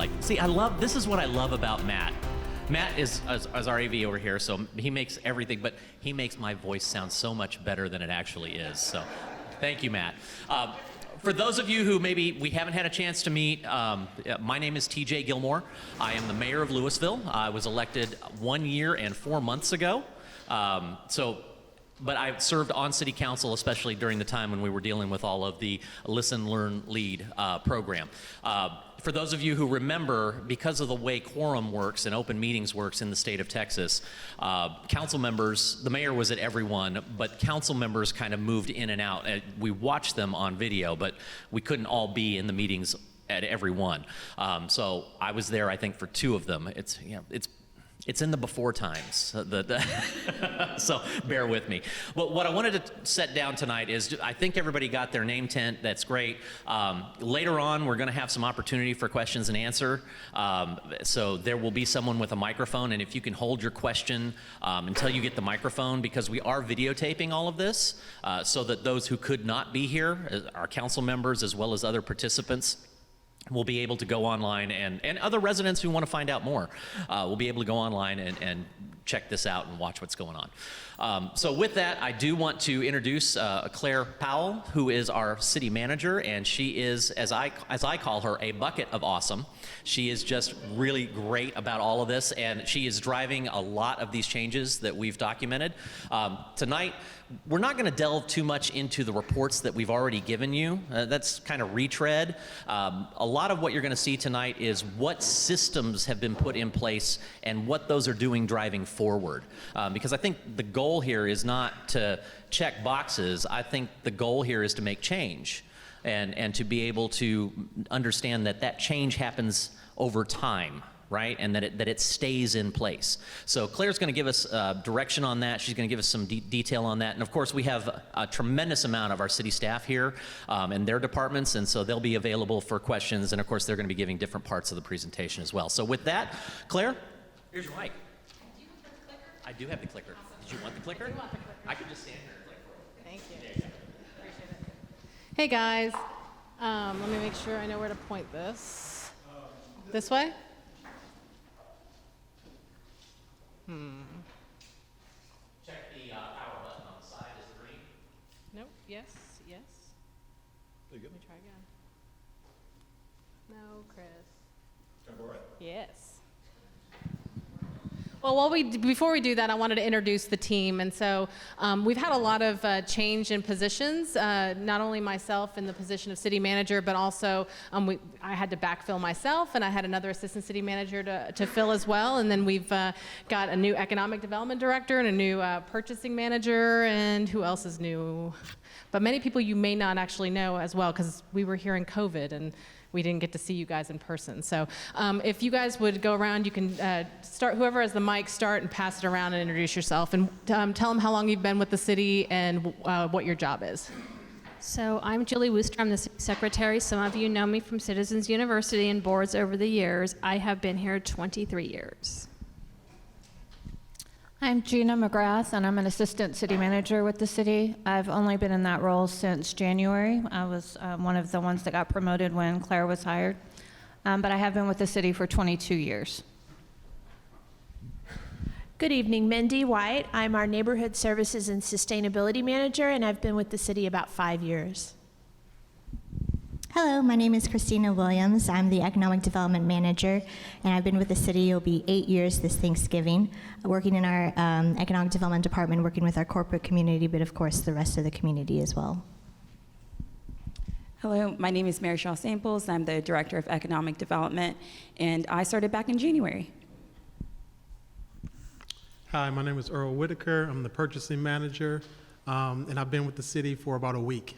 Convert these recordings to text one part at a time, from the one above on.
like, see, this is what I love about Matt. Matt is our AV over here, so he makes everything, but he makes my voice sound so much better than it actually is. So thank you, Matt. For those of you who maybe we haven't had a chance to meet, my name is TJ Gilmore. I am the mayor of Lewisville. I was elected 1 year and 4 months ago. But I served on city council, especially during the time when we were dealing with all of the Listen, Learn, Lead program. For those of you who remember, because of the way quorum works and open meetings works in the state of Texas, council members, the mayor was at every one, but council members kind of moved in and out. We watched them on video, but we couldn't all be in the meetings at every one. So I was there, I think, for 2 of them. It's in the before times, so bear with me. Well, what I wanted to set down tonight is, I think everybody got their name tent. That's great. Later on, we're going to have some opportunity for questions and answer. So there will be someone with a microphone, and if you can hold your question until you get the microphone, because we are videotaping all of this, so that those who could not be here, our council members as well as other participants, we'll be able to go online, and other residents who want to find out more will be able to go online and check this out and watch what's going on. So with that, I do want to introduce Claire Powell, who is our city manager, and she is, as I call her, a bucket of awesome. She is just really great about all of this, and she is driving a lot of these changes that we've documented. Tonight, we're not going to delve too much into the reports that we've already given you. That's kind of retread. A lot of what you're going to see tonight is what systems have been put in place and what those are doing driving forward. Because I think the goal here is not to check boxes. I think the goal here is to make change and to be able to understand that that change happens over time, right? And that it stays in place. So Claire's going to give us direction on that. She's going to give us some detail on that. And of course, we have a tremendous amount of our city staff here and their departments, and so they'll be available for questions. And of course, they're going to be giving different parts of the presentation as well. So with that, Claire, here's your mic. Do you have the clicker? I do have the clicker. Awesome. Did you want the clicker? I do want the clicker. I could just stand here and click for it. Thank you. There you go. Appreciate it. Hey guys, let me make sure I know where to point this. This way? Check the power button on the side is green. Nope. Yes. Yes. There you Let me try again. No, Chris. go. All right. Yes. Well, before we do that, I wanted to introduce the team. And so we've had a lot of change in positions, not only myself in the position of city manager, but also I had to backfill myself, and I had another assistant city manager to fill as well. And then we've got a new economic development director and a new purchasing manager, and who else is new? But many people you may not actually know as well, because we were here in COVID, and we didn't get to see you guys in person. So if you guys would go around, you can start, whoever has the mic, start and pass it around and introduce yourself. And tell them how long you've been with the city and what your job is. So I'm Julie Wooster. I'm the city secretary. Some of you know me from Citizens University and boards over the years. I have been here 23 years. I'm Gina McGrath, and I'm an assistant city manager with the city. I've only been in that role since January. I was one of the ones that got promoted when Claire was hired, but I have been with the city for 22 years. Good evening, Mindy White. I'm our Neighborhood Services and Sustainability Manager, and I've been with the city about 5 years. Hello, my name is Christina Williams. I'm the Economic Development Manager, and I've been with the city. It'll be 8 years this Thanksgiving, working in our Economic Development Department, working with our corporate community, but of course the rest of the community as well. Hello, my name is Mary Shaw Samples. I'm the Director of Economic Development, and I started back in January. Hi, my name is Earl Whitaker. I'm the Purchasing Manager, and I've been with the city for about a week.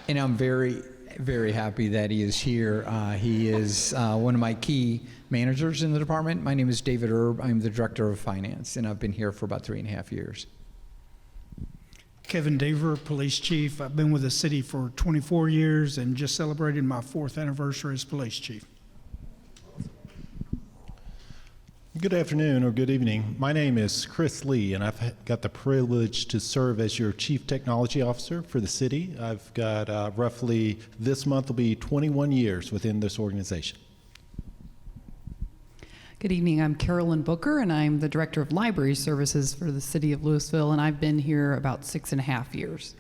And I'm very, very happy that he is here. He is one of my key managers in the department. My name is David Erb. I'm the Director of Finance, and I've been here for about 3.5 years. Kevin Daver, Police Chief. I've been with the city for 24 years and just celebrated my 4th anniversary as Police Chief. Good afternoon or good evening. My name is Chris Lee, and I've got the privilege to serve as your Chief Technology Officer for the city. I've got roughly, this month will be 21 years within this organization. Good evening. I'm Carolyn Booker, and I'm the Director of Library Services for the City of Lewisville, and I've been here about 6.5 years.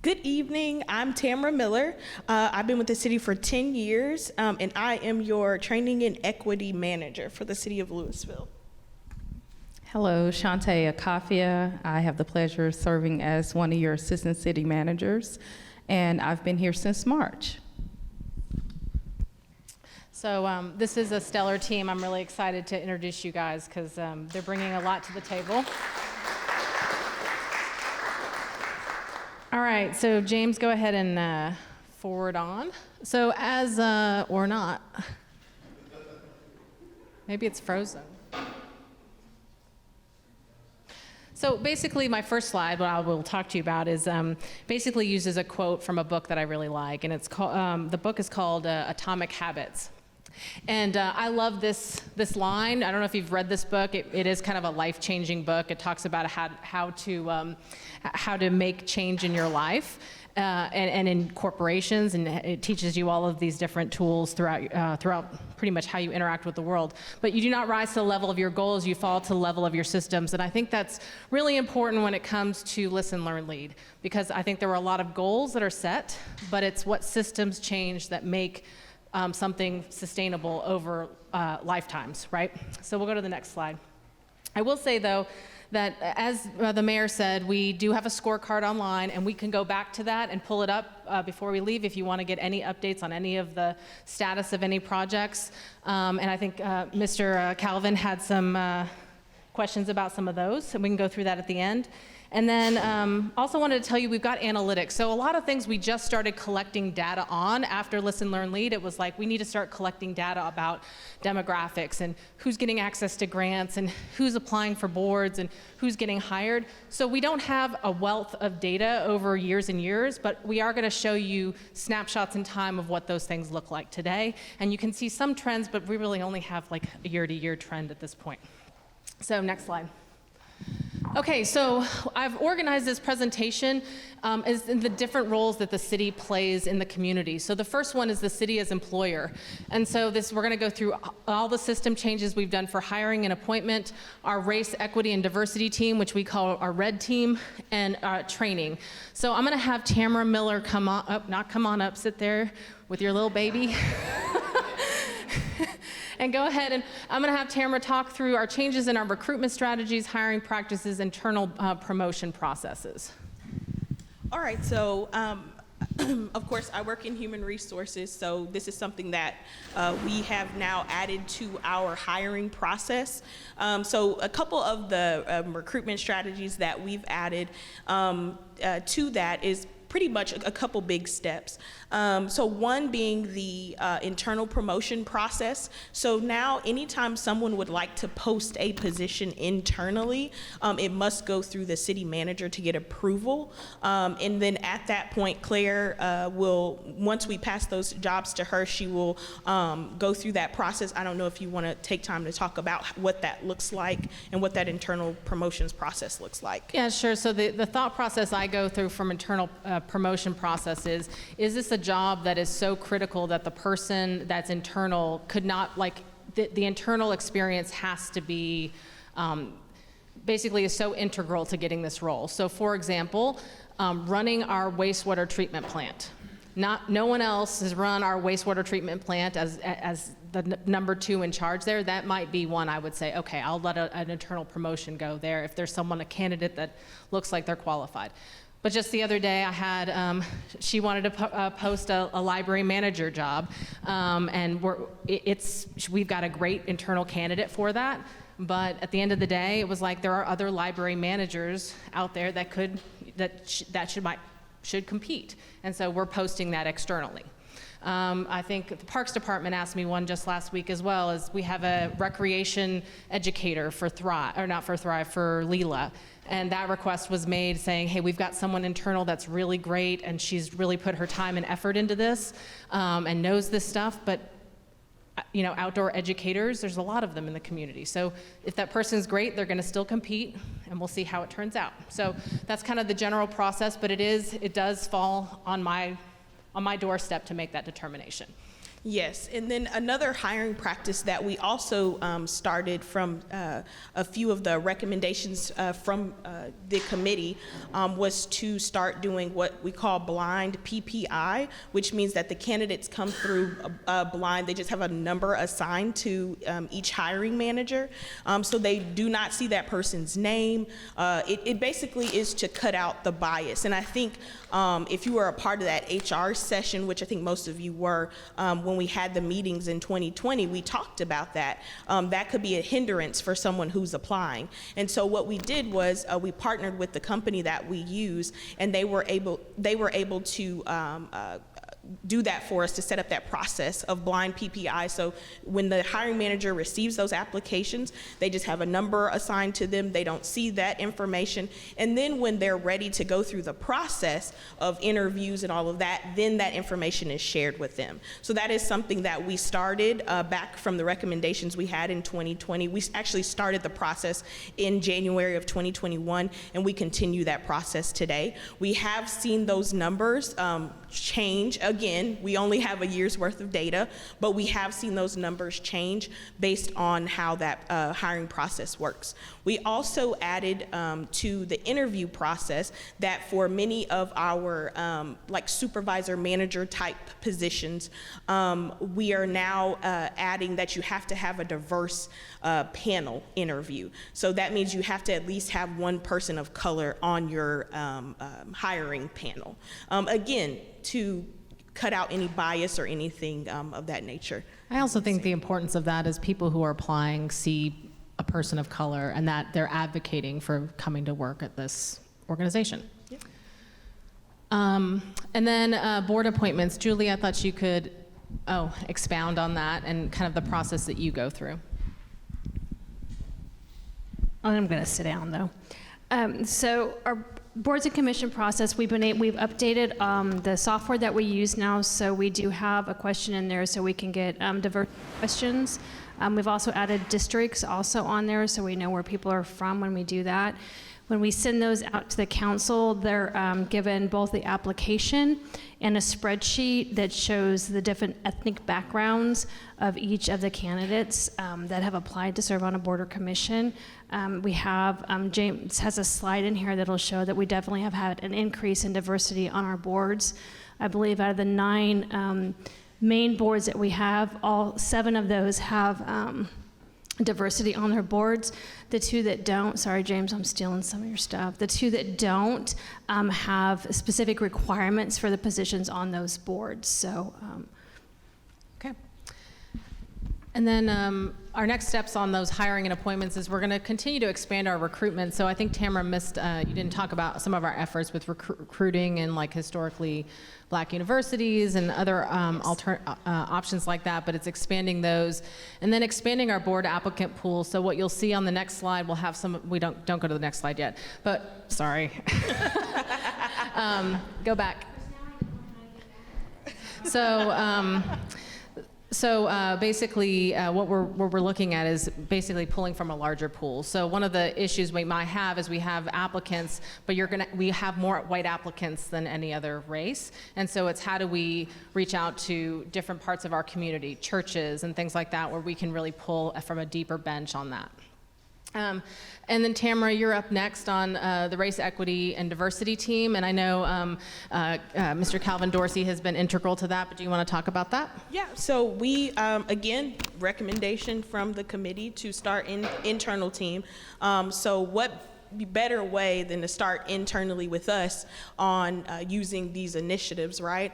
Good evening. I'm Tamara Miller. I've been with the city for 10 years, and I am your Training and Equity Manager for the City of Lewisville. Hello, Shantae Akafia. I have the pleasure of serving as one of your Assistant City Managers, and I've been here since March. So this is a stellar team. I'm really excited to introduce you guys because they're bringing a lot to the table. All right, so James, go ahead and forward on. So as, or not, maybe it's frozen. So basically my first slide, what I will talk to you about is basically uses a quote from a book that I really like, and it's called, the book is called Atomic Habits. And I love this line. I don't know if you've read this book. It is kind of a life-changing book. It talks about how to make change in your life and in corporations, and it teaches you all of these different tools throughout pretty much how you interact with the world. But you do not rise to the level of your goals, you fall to the level of your systems. And I think that's really important when it comes to listen, learn, lead, because I think there are a lot of goals that are set, but it's what systems change that make something sustainable over lifetimes, right? So we'll go to the next slide. I will say, though, that as the mayor said, we do have a scorecard online, and we can go back to that and pull it up before we leave if you want to get any updates on any of the status of any projects. And I think Mr. Calvin had some questions about some of those, and we can go through that at the end. And then also wanted to tell you we've got analytics. So a lot of things we just started collecting data on after Listen, Learn, Lead. It was like we need to start collecting data about demographics and who's getting access to grants and who's applying for boards and who's getting hired. So we don't have a wealth of data over years and years, but we are going to show you snapshots in time of what those things look like today. And you can see some trends, but we really only have like a year-to-year trend at this point. So next slide. Okay, so I've organized this presentation as in the different roles that the city plays in the community. So the first one is the city as employer. And so we're gonna go through all the system changes we've done for hiring and appointment, our race, equity, and diversity team, which we call our red team, and training. So I'm gonna have Tamara Miller come on up, not come on up, sit there with your little baby. And go ahead, and I'm going to have Tamara talk through our changes in our recruitment strategies, hiring practices, internal promotion processes. All right, so of course I work in human resources, so this is something that we have now added to our hiring process. So a couple of the recruitment strategies that we've added to that is pretty much a couple big steps. So one being the internal promotion process. So now anytime someone would like to post a position internally, it must go through the city manager to get approval. And then at that point, Claire will, once we pass those jobs to her, she will go through that process. I don't know if you want to take time to talk about what that looks like and what that internal promotions process looks like. Yeah, sure. So the thought process I go through from internal promotion process is this a job that is so critical that the person that's internal could not, like, the internal experience has to be, basically is so integral to getting this role. So for example, running our wastewater treatment plant. No one else has run our wastewater treatment plant as the number 2 in charge there. That might be one I would say, okay, I'll let an internal promotion go there if there's a candidate that looks like they're qualified. But just the other day I had, she wanted to post a library manager job, and we've got a great internal candidate for that. But at the end of the day, it was like there are other library managers out there that should compete. And so we're posting that externally. I think the Parks Department asked me one just last week as well, as we have a recreation educator for Thrive, or not for Thrive, for Leela. And that request was made saying, hey, we've got someone internal that's really great and she's really put her time and effort into this and knows this stuff, but outdoor educators. There's a lot of them in the community. So if that person's great, they're going to still compete, and we'll see how it turns out. So that's kind of the general process, but it does fall on my doorstep to make that determination. Yes, and then another hiring practice that we also started from a few of the recommendations from the committee was to start doing what we call blind PPI, which means that the candidates come through blind. They just have a number assigned to each hiring manager, so they do not see that person's name. It basically is to cut out the bias, and I think if you were a part of that HR session, which I think most of you were, when we had the meetings in 2020, we talked about that. That could be a hindrance for someone who's applying. And so what we did was we partnered with the company that we use, and they were able to do that for us, to set up that process of blind PPI. So when the hiring manager receives those applications, they just have a number assigned to them. They don't see that information. And then when they're ready to go through the process of interviews and all of that, then that information is shared with them. So that is something that we started back from the recommendations we had in 2020. We actually started the process in January of 2021, and we continue that process today. We have seen those numbers change. Again, we only have a year's worth of data, but we have seen those numbers change based on how that hiring process works. We also added to the interview process that for many of our like supervisor manager type positions, we are now adding that you have to have a diverse panel interview. So that means you have to at least have one person of color on your hiring panel. Again, to cut out any bias or anything of that nature. I also think the importance of that is people who are applying see a person of color and that they're advocating for coming to work at this organization. Yep. And then board appointments. Julie, I thought you could expound on that and kind of the process that you go through. I'm going to sit down though. So our boards and commission process, we've updated the software that we use now, so we do have a question in there so we can get diverse questions. We've also added districts also on there so we know where people are from when we do that. When we send those out to the council, they're given both the application and a spreadsheet that shows the different ethnic backgrounds of each of the candidates that have applied to serve on a board or commission. We have, James has a slide in here that'll show that we definitely have had an increase in diversity on our boards. I believe out of the 9 main boards that we have, all 7 of those have diversity on their boards. The 2 that don't, sorry James, I'm stealing some of your stuff. The 2 that don't have specific requirements for the positions on those boards. So, okay. And then our next steps on those hiring and appointments is we're going to continue to expand our recruitment. So I think Tamara missed, you didn't talk about some of our efforts with recruiting in like historically Black universities and other options like that, but it's expanding those. And then expanding our board applicant pool. So what you'll see on the next slide, we'll have some, we don't go to the next slide yet, but sorry. Go back. So basically, what we're looking at is basically pulling from a larger pool. So one of the issues we might have is we have applicants, but we have more white applicants than any other race. And so it's how do we reach out to different parts of our community, churches and things like that, where we can really pull from a deeper bench on that. And then Tamara, you're up next on the Race Equity and Diversity team, and I know Mr. Calvin Dorsey has been integral to that, but do you want to talk about that? Yeah, so we, again, recommendation from the committee to start an internal team. So what better way than to start internally with us on using these initiatives, right?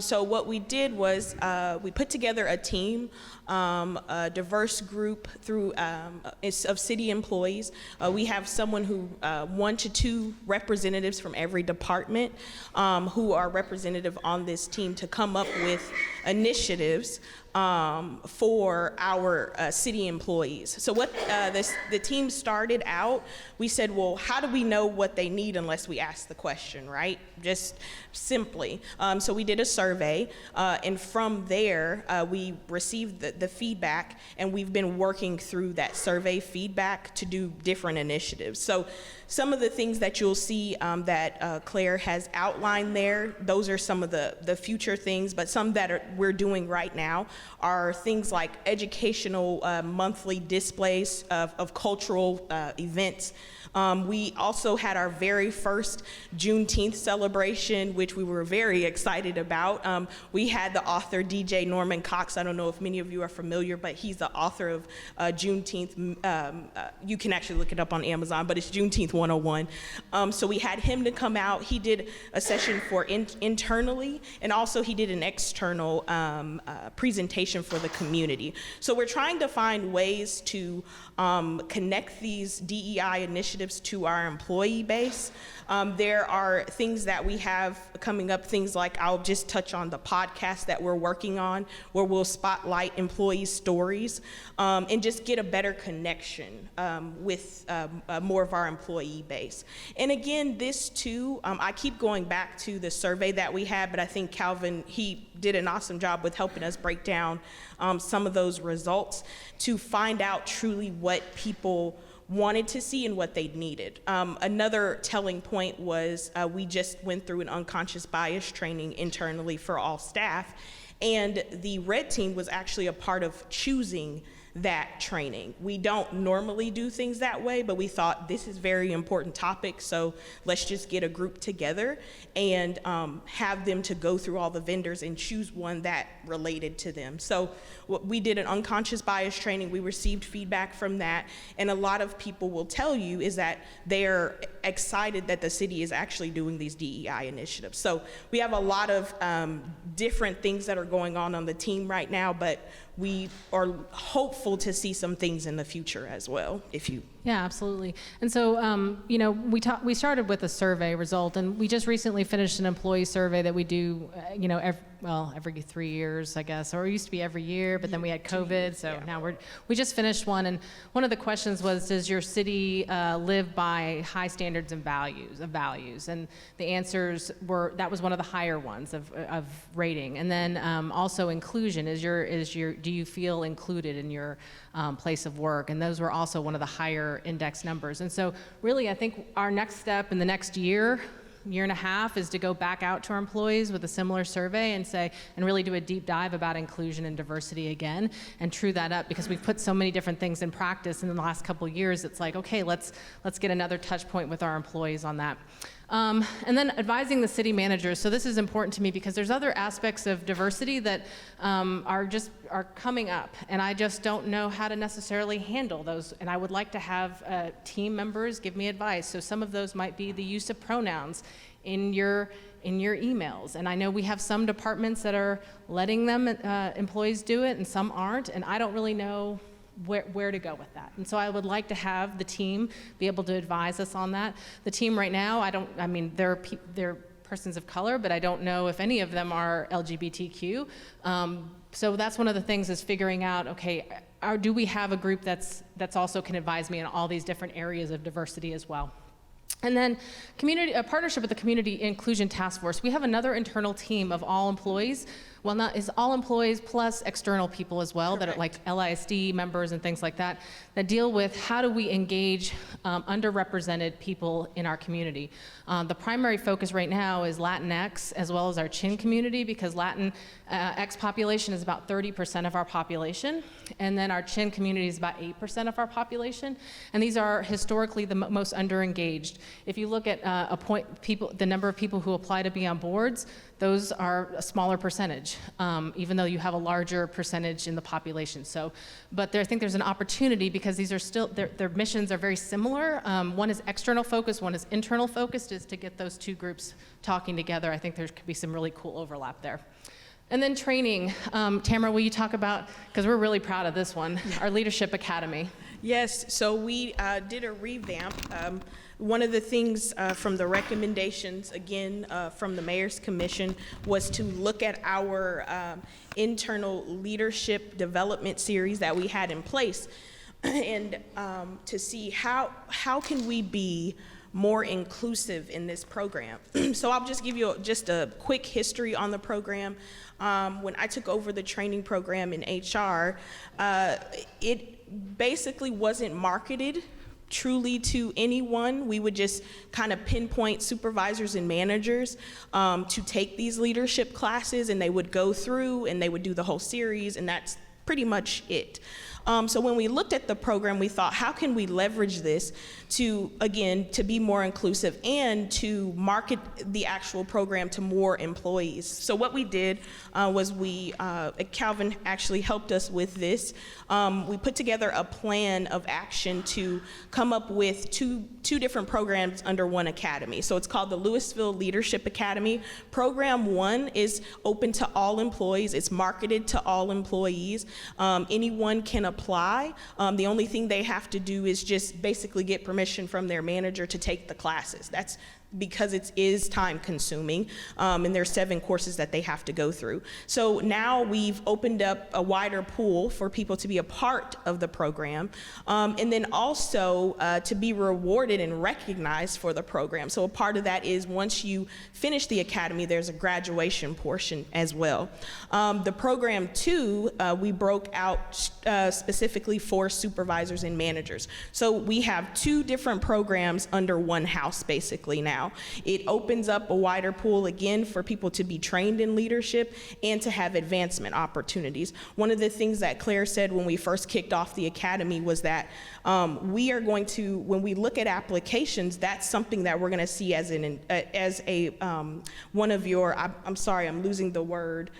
So what we did was we put together a team, a diverse group through of city employees. We have someone who 1 to 2 representatives from every department who are representative on this team to come up with initiatives for our city employees. So what the team started out, we said, well, how do we know what they need unless we ask the question, right? just simply. So we did a survey, and from there, we received the feedback, and we've been working through that survey feedback to do different initiatives. So some of the things that you'll see that Claire has outlined there, those are some of the future things, but some that we're doing right now are things like educational monthly displays of cultural events. We also had our very first Juneteenth celebration, which we were very excited about. We had the author DJ Norman Cox. I don't know if many of you are familiar, but he's the author of Juneteenth. You can actually look it up on Amazon, but it's Juneteenth 101. So we had him to come out. He did a session for internally, and also he did an external presentation for the community. So we're trying to find ways to connect these DEI initiatives to our employee base. There are things that we have coming up, things like, I'll just touch on the podcast that we're working on, where we'll spotlight employee stories and just get a better connection with more of our employee base. And again, this too, I keep going back to the survey that we had, but I think Calvin, he did an awesome job with helping us break down some of those results to find out truly what people wanted to see and what they needed. Another telling point was we just went through an unconscious bias training internally for all staff, and the red team was actually a part of choosing that training. We don't normally do things that way, but we thought this is a very important topic, so let's just get a group together and have them to go through all the vendors and choose one that related to them. So we did an unconscious bias training. We received feedback from that, and a lot of people will tell you is that they're excited that the city is actually doing these DEI initiatives. So we have a lot of different things that are going on the team right now, but we are hopeful to see some things in the future as well, if you. Yeah, absolutely. And so, you know, we started with a survey result, and we just recently finished an employee survey that we do, you know, every 3 years, I guess, or it used to be every year, but then we had COVID, so now we just finished one, and one of the questions was, does your city live by high standards and values? And the answers were, that was one of the higher ones of rating. And then also inclusion, do you feel included in your place of work? And those were also one of the higher index numbers. And so really, I think our next step in the next year and a half is to go back out to our employees with a similar survey and really do a deep dive about inclusion and diversity again and true that up, because we've put so many different things in practice in the last couple of years. It's like, okay, let's get another touch point with our employees on that. And then advising the city managers. So this is important to me because there's other aspects of diversity that are coming up, and I just don't know how to necessarily handle those. And I would like to have team members give me advice. So some of those might be the use of pronouns in your emails. And I know we have some departments that are letting them employees do it, and some aren't. And I don't really know where to go with that. And so I would like to have the team be able to advise us on that. The team right now, they're persons of color, but I don't know if any of them are LGBTQ. So that's one of the things is figuring out, okay, do we have a group that's also can advise me in all these different areas of diversity as well? And then a partnership with the Community Inclusion Task Force. We have another internal team of all employees. Well, is all employees plus external people as well. Correct. That are like LISD members and things like that deal with how do we engage underrepresented people in our community. The primary focus right now is Latinx as well as our Chin community, because Latinx population is about 30% of our population, and then our Chin community is about 8% of our population, and these are historically the most underengaged. If you look at the number of people who apply to be on boards, those are a smaller percentage, even though you have a larger percentage in the population. But I think there's an opportunity because these are still, their missions are very similar. One is external focused, one is internal focused, is to get those two groups talking together. I think there could be some really cool overlap there. And then training. Tamara, will you talk about, because we're really proud of this one, our Leadership Academy. Yes, so we did a revamp. One of the things from the recommendations, again, from the Mayor's Commission, was to look at our internal leadership development series that we had in place and to see how can we be more inclusive in this program. So I'll just give you just a quick history on the program. When I took over the training program in HR, it basically wasn't marketed truly to anyone. We would just kind of pinpoint supervisors and managers to take these leadership classes, and they would go through and they would do the whole series, and that's pretty much it. So when we looked at the program, we thought, how can we leverage this to, again, to be more inclusive and to market the actual program to more employees? So what we did was Calvin actually helped us with this. We put together a plan of action to come up with two different programs under one academy. So it's called the Louisville Leadership Academy. Program 1 is open to all employees. It's marketed to all employees. Anyone can apply. The only thing they have to do is just basically get permission from their manager to take the classes. That's because it is time consuming, and there's 7 courses that they have to go through. So now we've opened up a wider pool for people to be a part of the program, and then also to be rewarded and recognized for the program. So a part of that is once you finish the academy, there's a graduation portion as well. The program 2, we broke out specifically for supervisors and managers. So we have 2 different programs under one house basically now. It opens up a wider pool again for people to be trained in leadership and to have advancement opportunities. One of the things that Claire said when we first kicked off the academy was that we are going to, when we look at applications, that's something that we're going to see as one of your, I'm sorry, I'm losing the word,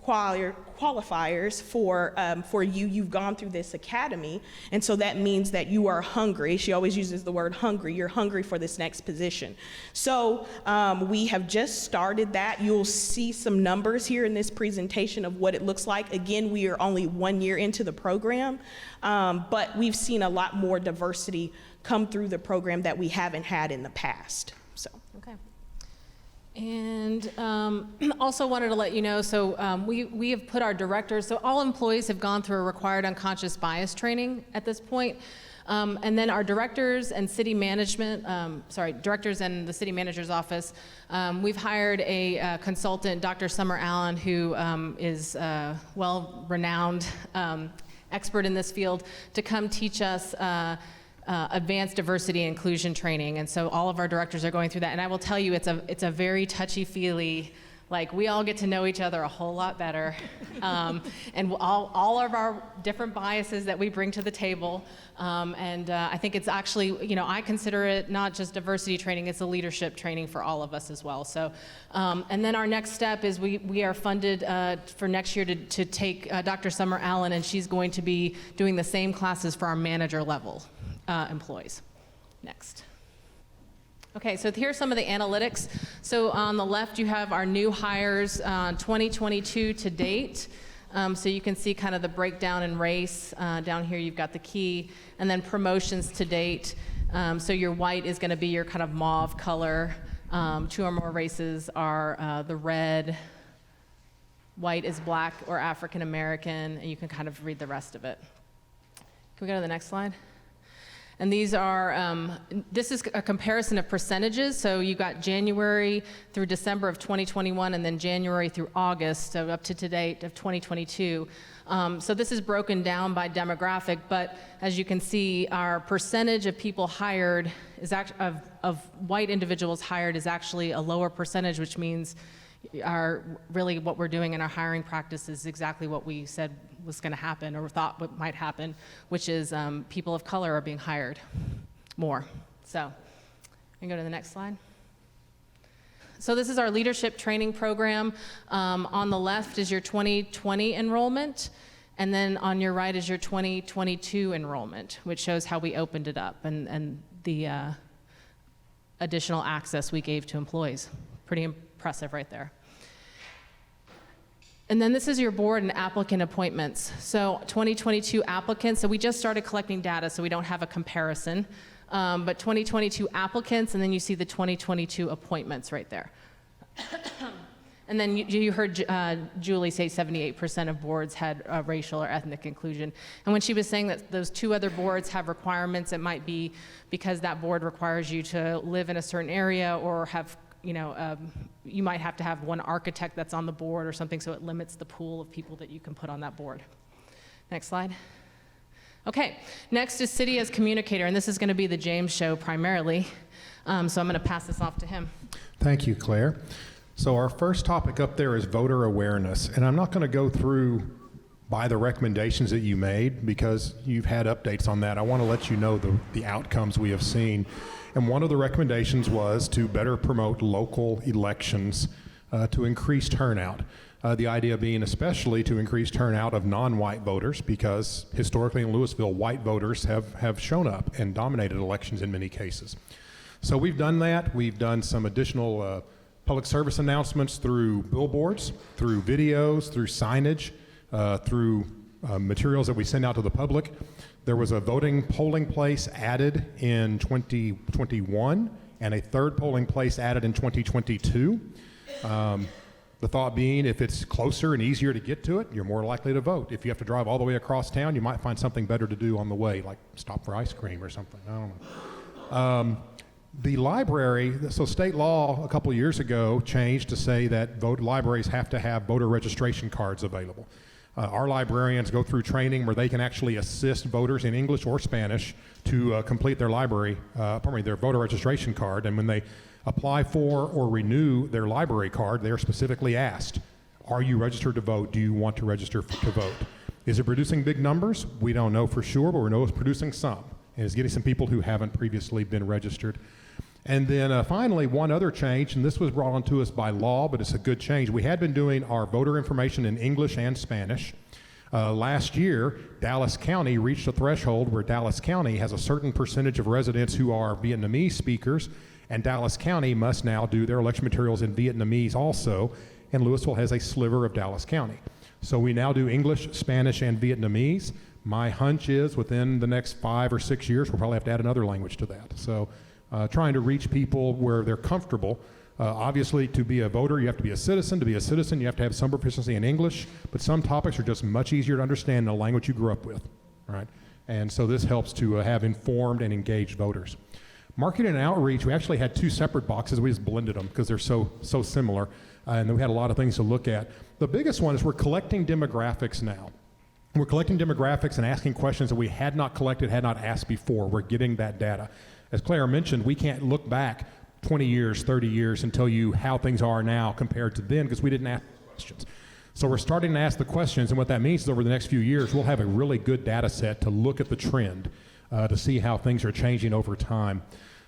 qualifiers for you. You've gone through this academy, and so that means that you are hungry. She always uses the word hungry. You're hungry for this next position. So we have just started that. You'll see some numbers here in this presentation of what it looks like. Again, we are only 1 year into the program, but we've seen a lot more diversity come through the program that we haven't had in the past. So. Okay. And also wanted to let you know, so we have put our directors, so all employees have gone through a required unconscious bias training at this point. And then our directors and city management, directors and the city manager's office, we've hired a consultant, Dr. Summer Allen, who is a well-renowned expert in this field, to come teach us advanced diversity and inclusion training. And so all of our directors are going through that. And I will tell you, it's a very touchy-feely, like we all get to know each other a whole lot better. And all of our different biases that we bring to the table. I think it's actually, I consider it not just diversity training, it's a leadership training for all of us as well. So, and then our next step is we are funded for next year to take Dr. Summer Allen, and she's going to be doing the same classes for our manager level employees. Next. Okay, so here's some of the analytics. So on the left, you have our new hires 2022 to date. So you can see kind of the breakdown in race. Down here, you've got the key, and then promotions to date. So your white is going to be your kind of mauve color. 2 or more races are the red. White is Black or African American, and you can kind of read the rest of it. Can we go to the next slide? And these are, this is a comparison of percentages. So you got January through December of 2021, and then January through August, so up to date of 2022. So this is broken down by demographic, but as you can see, our percentage of people hired is of white individuals hired is actually a lower percentage, which means really what we're doing in our hiring practice is exactly what we said was going to happen or thought what might happen, which is people of color are being hired more. So, we can go to the next slide. So this is our leadership training program. On the left is your 2020 enrollment, and then on your right is your 2022 enrollment, which shows how we opened it up and the additional access we gave to employees. Pretty impressive right there. And then this is your board and applicant appointments. So 2022 applicants, so we just started collecting data, so we don't have a comparison. But 2022 applicants, and then you see the 2022 appointments right there. And then you heard Julie say 78% of boards had racial or ethnic inclusion. And when she was saying that those 2 other boards have requirements, it might be because that board requires you to live in a certain area or have, you might have to have one architect that's on the board or something, so it limits the pool of people that you can put on that board. Next slide. Okay, next is City as Communicator, and this is going to be the James show primarily. So I'm going to pass this off to him. Thank you, Claire. So our first topic up there is voter awareness, and I'm not going to go through by the recommendations that you made because you've had updates on that. I want to let you know the outcomes we have seen. And one of the recommendations was to better promote local elections to increase turnout. The idea being especially to increase turnout of non-white voters because historically in Louisville, white voters have shown up and dominated elections in many cases. So we've done that. We've done some additional public service announcements through billboards, through videos, through signage, through materials that we send out to the public. There was a polling place added in 2021 and a third polling place added in 2022. The thought being if it's closer and easier to get to it, you're more likely to vote. If you have to drive all the way across town, you might find something better to do on the way, like stop for ice cream or something. I don't know. The library, so state law a couple of years ago changed to say that libraries have to have voter registration cards available. Our librarians go through training where they can actually assist voters in English or Spanish to complete their their voter registration card. And when they apply for or renew their library card, they are specifically asked, are you registered to vote? Do you want to register to vote? Is it producing big numbers? We don't know for sure, but we know it's producing some. And it's getting some people who haven't previously been registered. And then finally, one other change, and this was brought onto us by law, but it's a good change. We had been doing our voter information in English and Spanish. Last year, Dallas County reached a threshold where Dallas County has a certain percentage of residents who are Vietnamese speakers, and Dallas County must now do their election materials in Vietnamese also, and Louisville has a sliver of Dallas County. So we now do English, Spanish, and Vietnamese. My hunch is within the next 5 or 6 years, we'll probably have to add another language to that. So trying to reach people where they're comfortable. Obviously, to be a voter, you have to be a citizen. To be a citizen, you have to have some proficiency in English, but some topics are just much easier to understand in a language you grew up with, right? And so this helps to have informed and engaged voters. Marketing and outreach, we actually had 2 separate boxes. We just blended them because they're so similar, and we had a lot of things to look at. The biggest one is we're collecting demographics now. We're collecting demographics and asking questions that we had not collected, had not asked before. We're getting that data. As Claire mentioned, we can't look back 20 years, 30 years and tell you how things are now compared to then because we didn't ask questions. So we're starting to ask the questions, and what that means is over the next few years, we'll have a really good data set to look at the trend, to see how things are changing over time.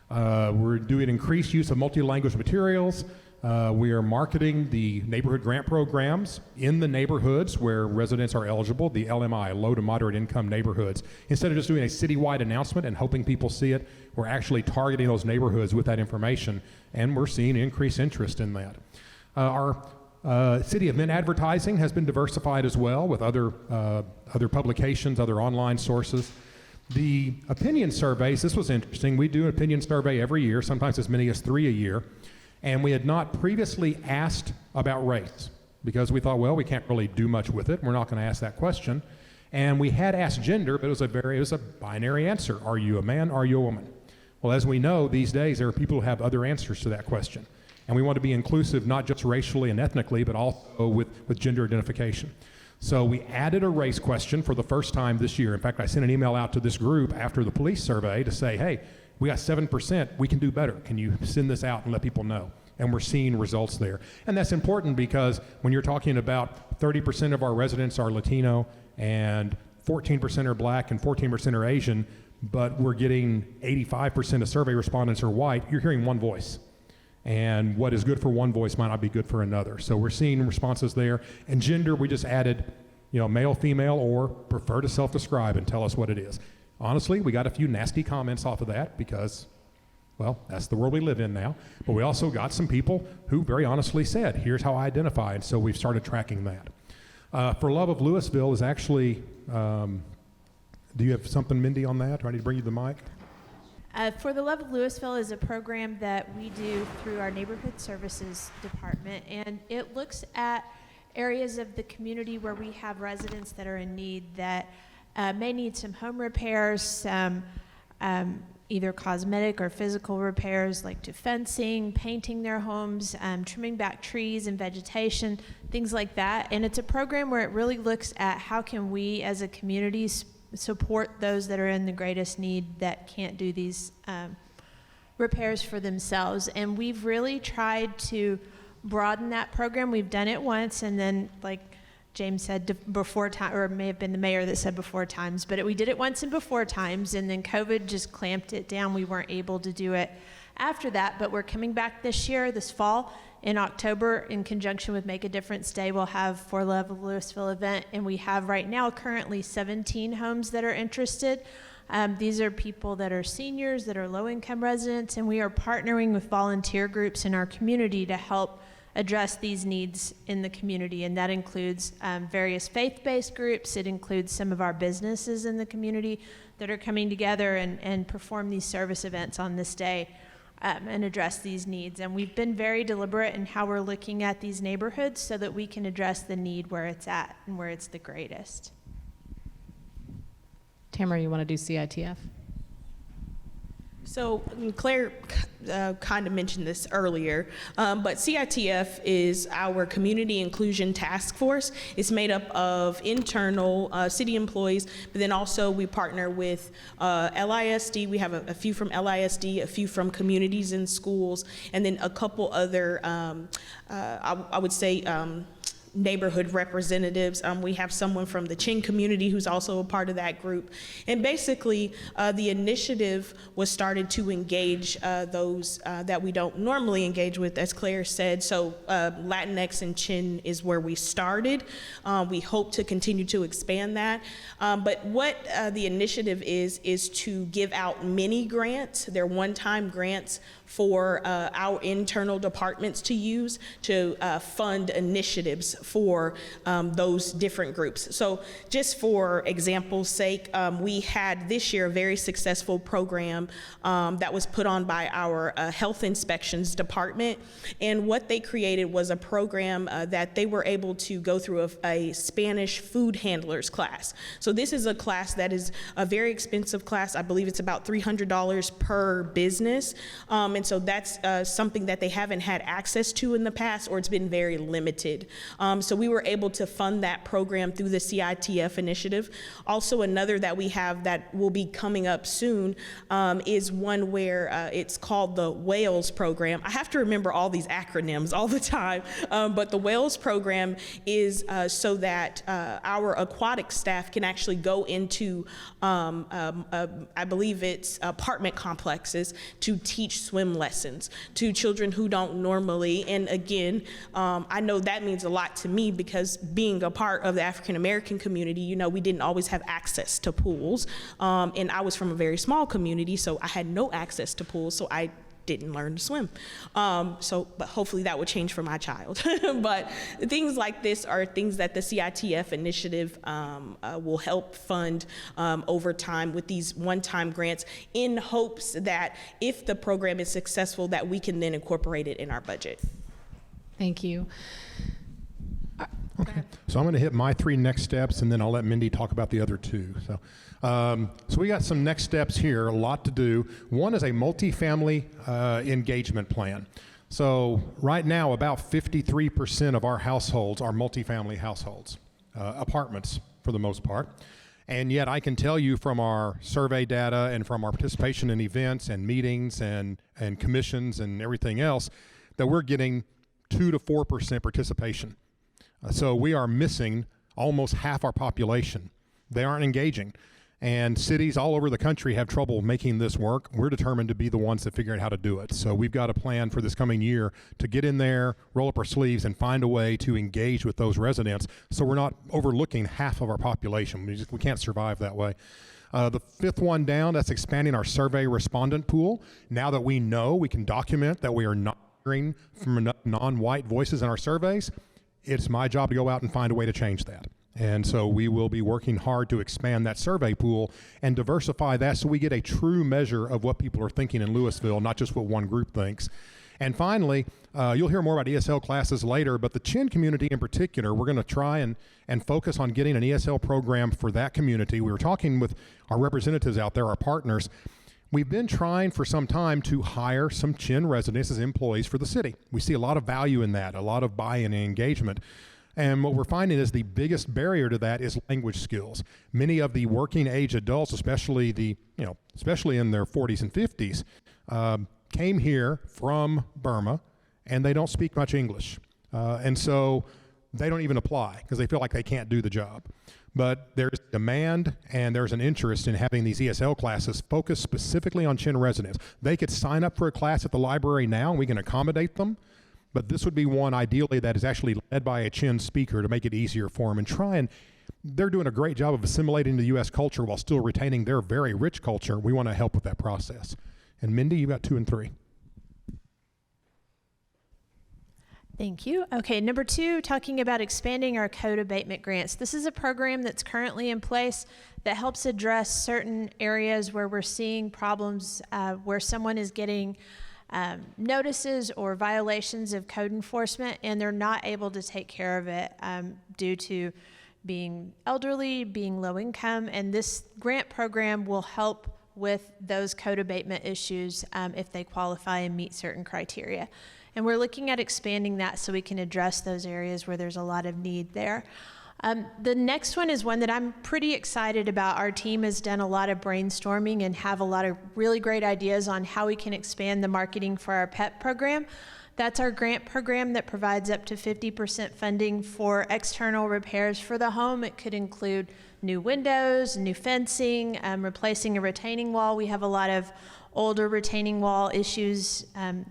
We're doing increased use of multi-language materials. We are marketing the neighborhood grant programs in the neighborhoods where residents are eligible, the LMI, low to moderate income neighborhoods. Instead of just doing a citywide announcement and hoping people see it, we're actually targeting those neighborhoods with that information, and we're seeing increased interest in that. Our city event advertising has been diversified as well with other publications, other online sources. The opinion surveys, this was interesting. We do an opinion survey every year, sometimes as many as 3 a year. And we had not previously asked about race because we thought, well, we can't really do much with it. We're not going to ask that question. And we had asked gender, but it was a binary answer. Are you a man? Are you a woman? Well, as we know, these days there are people who have other answers to that question. And we want to be inclusive, not just racially and ethnically, but also with gender identification. So we added a race question for the first time this year. In fact, I sent an email out to this group after the police survey to say, hey, we got 7%, we can do better. Can you send this out and let people know? And we're seeing results there. And that's important because when you're talking about 30% of our residents are Latino and 14% are black and 14% are Asian, but we're getting 85% of survey respondents are white, you're hearing one voice. And what is good for one voice might not be good for another. So we're seeing responses there. And gender, we just added, male, female, or prefer to self-describe and tell us what it is. Honestly, we got a few nasty comments off of that because, well, that's the world we live in now. But we also got some people who very honestly said, here's how I identify, and so we've started tracking that. For Love of Louisville is actually, do you have something, Mindy, on that? Do I need to bring you the mic? For the Love of Louisville is a program that we do through our Neighborhood Services Department, and it looks at areas of the community where we have residents that are in need that may need some home repairs, some either cosmetic or physical repairs like to fencing, painting their homes, trimming back trees and vegetation, things like that. And it's a program where it really looks at how can we as a community support those that are in the greatest need that can't do these repairs for themselves. And we've really tried to broaden that program. We've done it once, and then, like James said, before time, or it may have been the mayor that said before times, but we did it once and before times, and then COVID just clamped it down. We weren't able to do it after that, but we're coming back this year, this fall, in October, in conjunction with Make a Difference Day. We'll have For Love of Louisville event, and we have right now currently 17 homes that are interested. These are people that are seniors, that are low-income residents, and we are partnering with volunteer groups in our community to help address these needs in the community, and that includes various faith-based groups. It includes some of our businesses in the community that are coming together and perform these service events on this day and address these needs. And we've been very deliberate in how we're looking at these neighborhoods so that we can address the need where it's at and where it's the greatest. Tamara, you want to do CITF? So Claire kind of mentioned this earlier, but CITF is our Community Inclusion Task Force. It's made up of internal city employees, but then also we partner with LISD. We have a few from LISD, a few from communities and schools, and then a couple other, I would say, neighborhood representatives. We have someone from the Ching community who's also a part of that group. And basically, the initiative was started to engage those that we don't normally engage with, as Claire said. So Latinx and Chin is where we started. We hope to continue to expand that. But what the initiative is to give out mini grants. They're one-time grants for our internal departments to use to fund initiatives for those different groups. So just for example's sake, we had this year a very successful program that was put on by our health inspections department. And what they created was a program that they were able to go through a Spanish food handlers class. So this is a class that is a very expensive class. I believe it's about $300 per business. And so that's something that they haven't had access to in the past, or it's been very limited. So we were able to fund that program through the CITF initiative. Also, another that we have that will be coming up soon is one where it's called the Wales program. I have to remember all these acronyms all the time, but the Wales program is so that our aquatic staff can actually go into, I believe it's apartment complexes, to teach swim lessons to children who don't normally. And again, I know that means a lot to me because being a part of the African American community, you know, we didn't always have access to pools. And I was from a very small community, so I had no access to pools, so I didn't learn to swim. But hopefully that would change for my child. But things like this are things that the CITF initiative will help fund over time with these one-time grants, in hopes that if the program is successful, that we can then incorporate it in our budget. Thank you. Okay. So I'm going to hit my 3 next steps, and then I'll let Mindy talk about the other 2. So we got some next steps here, a lot to do. One is a multifamily engagement plan. So right now, about 53% of our households are multifamily households, apartments for the most part. And yet I can tell you from our survey data and from our participation in events and meetings and commissions and everything else that we're getting 2 to 4% participation. So we are missing almost half our population. They aren't engaging. And cities all over the country have trouble making this work. We're determined to be the ones that figure out how to do it. So we've got a plan for this coming year to get in there, roll up our sleeves, and find a way to engage with those residents so we're not overlooking half of our population. We can't survive that way. The 5th one down, that's expanding our survey respondent pool. Now that we know, we can document that we are not hearing from enough non-white voices in our surveys, it's my job to go out and find a way to change that. And so we will be working hard to expand that survey pool and diversify that so we get a true measure of what people are thinking in Louisville, not just what one group thinks. And finally, you'll hear more about ESL classes later, but the Chin community in particular, we're going to try and focus on getting an ESL program for that community. We were talking with our representatives out there, our partners. We've been trying for some time to hire some Chin residents as employees for the city. We see a lot of value in that, a lot of buy-in and engagement. And what we're finding is the biggest barrier to that is language skills. Many of the working age adults, especially especially in their 40s and 50s, came here from Burma, and they don't speak much English. And so they don't even apply because they feel like they can't do the job. But there's demand and there's an interest in having these ESL classes focused specifically on Chin residents. They could sign up for a class at the library now, and we can accommodate them. But this would be one ideally that is actually led by a Chin speaker to make it easier for them and they're doing a great job of assimilating the U.S. culture while still retaining their very rich culture. We want to help with that process. And Mindy, you got 2 and 3. Thank you. Okay, number 2, talking about expanding our code abatement grants. This is a program that's currently in place that helps address certain areas where we're seeing problems where someone is getting notices or violations of code enforcement and they're not able to take care of it due to being elderly, being low income, and this grant program will help with those code abatement issues if they qualify and meet certain criteria. And we're looking at expanding that so we can address those areas where there's a lot of need there. The next one is one that I'm pretty excited about. Our team has done a lot of brainstorming and have a lot of really great ideas on how we can expand the marketing for our PEP program. That's our grant program that provides up to 50% funding for external repairs for the home. It could include new windows, new fencing, replacing a retaining wall. We have a lot of older retaining wall issues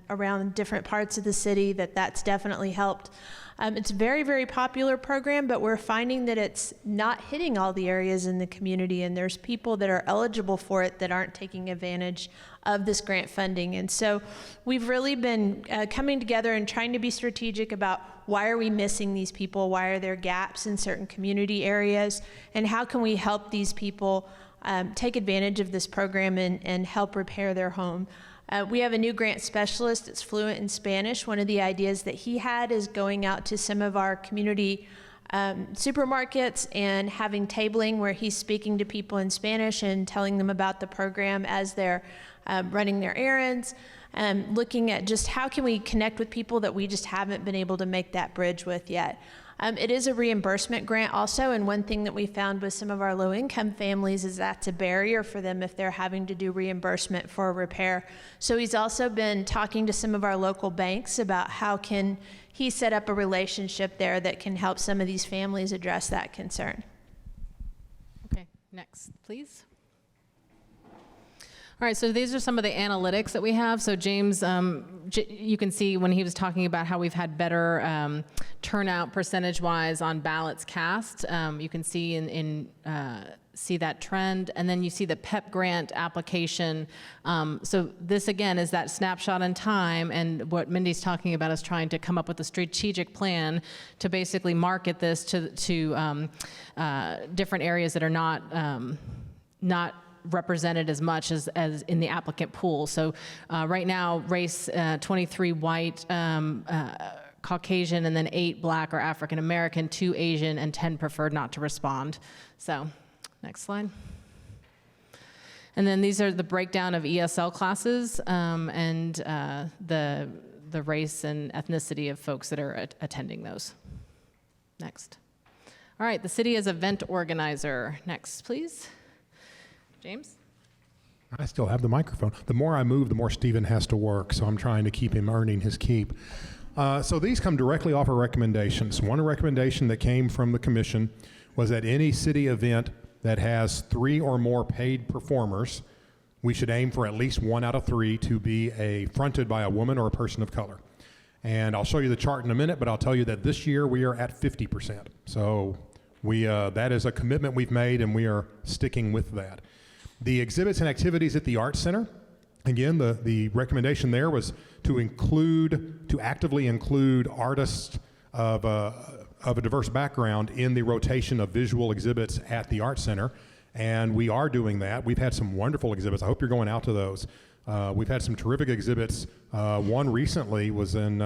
around different parts of the city that's definitely helped. It's a very, very popular program, but we're finding that it's not hitting all the areas in the community, and there's people that are eligible for it that aren't taking advantage of this grant funding. And so we've really been coming together and trying to be strategic about why are we missing these people, why are there gaps in certain community areas, and how can we help these people take advantage of this program and help repair their home. We have a new grant specialist that's fluent in Spanish. One of the ideas that he had is going out to some of our community supermarkets and having tabling where he's speaking to people in Spanish and telling them about the program as they're running their errands, looking at just how can we connect with people that we just haven't been able to make that bridge with yet. It is a reimbursement grant also, and one thing that we found with some of our low-income families is that's a barrier for them if they're having to do reimbursement for a repair. So he's also been talking to some of our local banks about how can he set up a relationship there that can help some of these families address that concern. Okay, next, please. All right, so these are some of the analytics that we have. So James, you can see when he was talking about how we've had better turnout percentage-wise on ballots cast. You can see see that trend, and then you see the PEP grant application. So this again is that snapshot in time, and what Mindy's talking about is trying to come up with a strategic plan to basically market this to different areas that are not represented as much as in the applicant pool. So right now, race 23 white, Caucasian, and then 8 black or African American, 2 Asian, and 10 preferred not to respond. So next slide. And then these are the breakdown of ESL classes and the race and ethnicity of folks that are attending those. Next. All right, the city as event organizer. Next, please. James? I still have the microphone. The more I move, the more Stephen has to work, so I'm trying to keep him earning his keep. So these come directly off of recommendations. One recommendation that came from the commission was that any city event that has 3 or more paid performers, we should aim for at least 1 out of 3 to be fronted by a woman or a person of color. And I'll show you the chart in a minute, but I'll tell you that this year we are at 50%. So that is a commitment we've made, and we are sticking with that. The exhibits and activities at the Arts Center, again, the recommendation there was to actively include artists of of a diverse background in the rotation of visual exhibits at the Art Center, and we are doing that. We've had some wonderful exhibits. I hope you're going out to those. We've had some terrific exhibits. One recently was in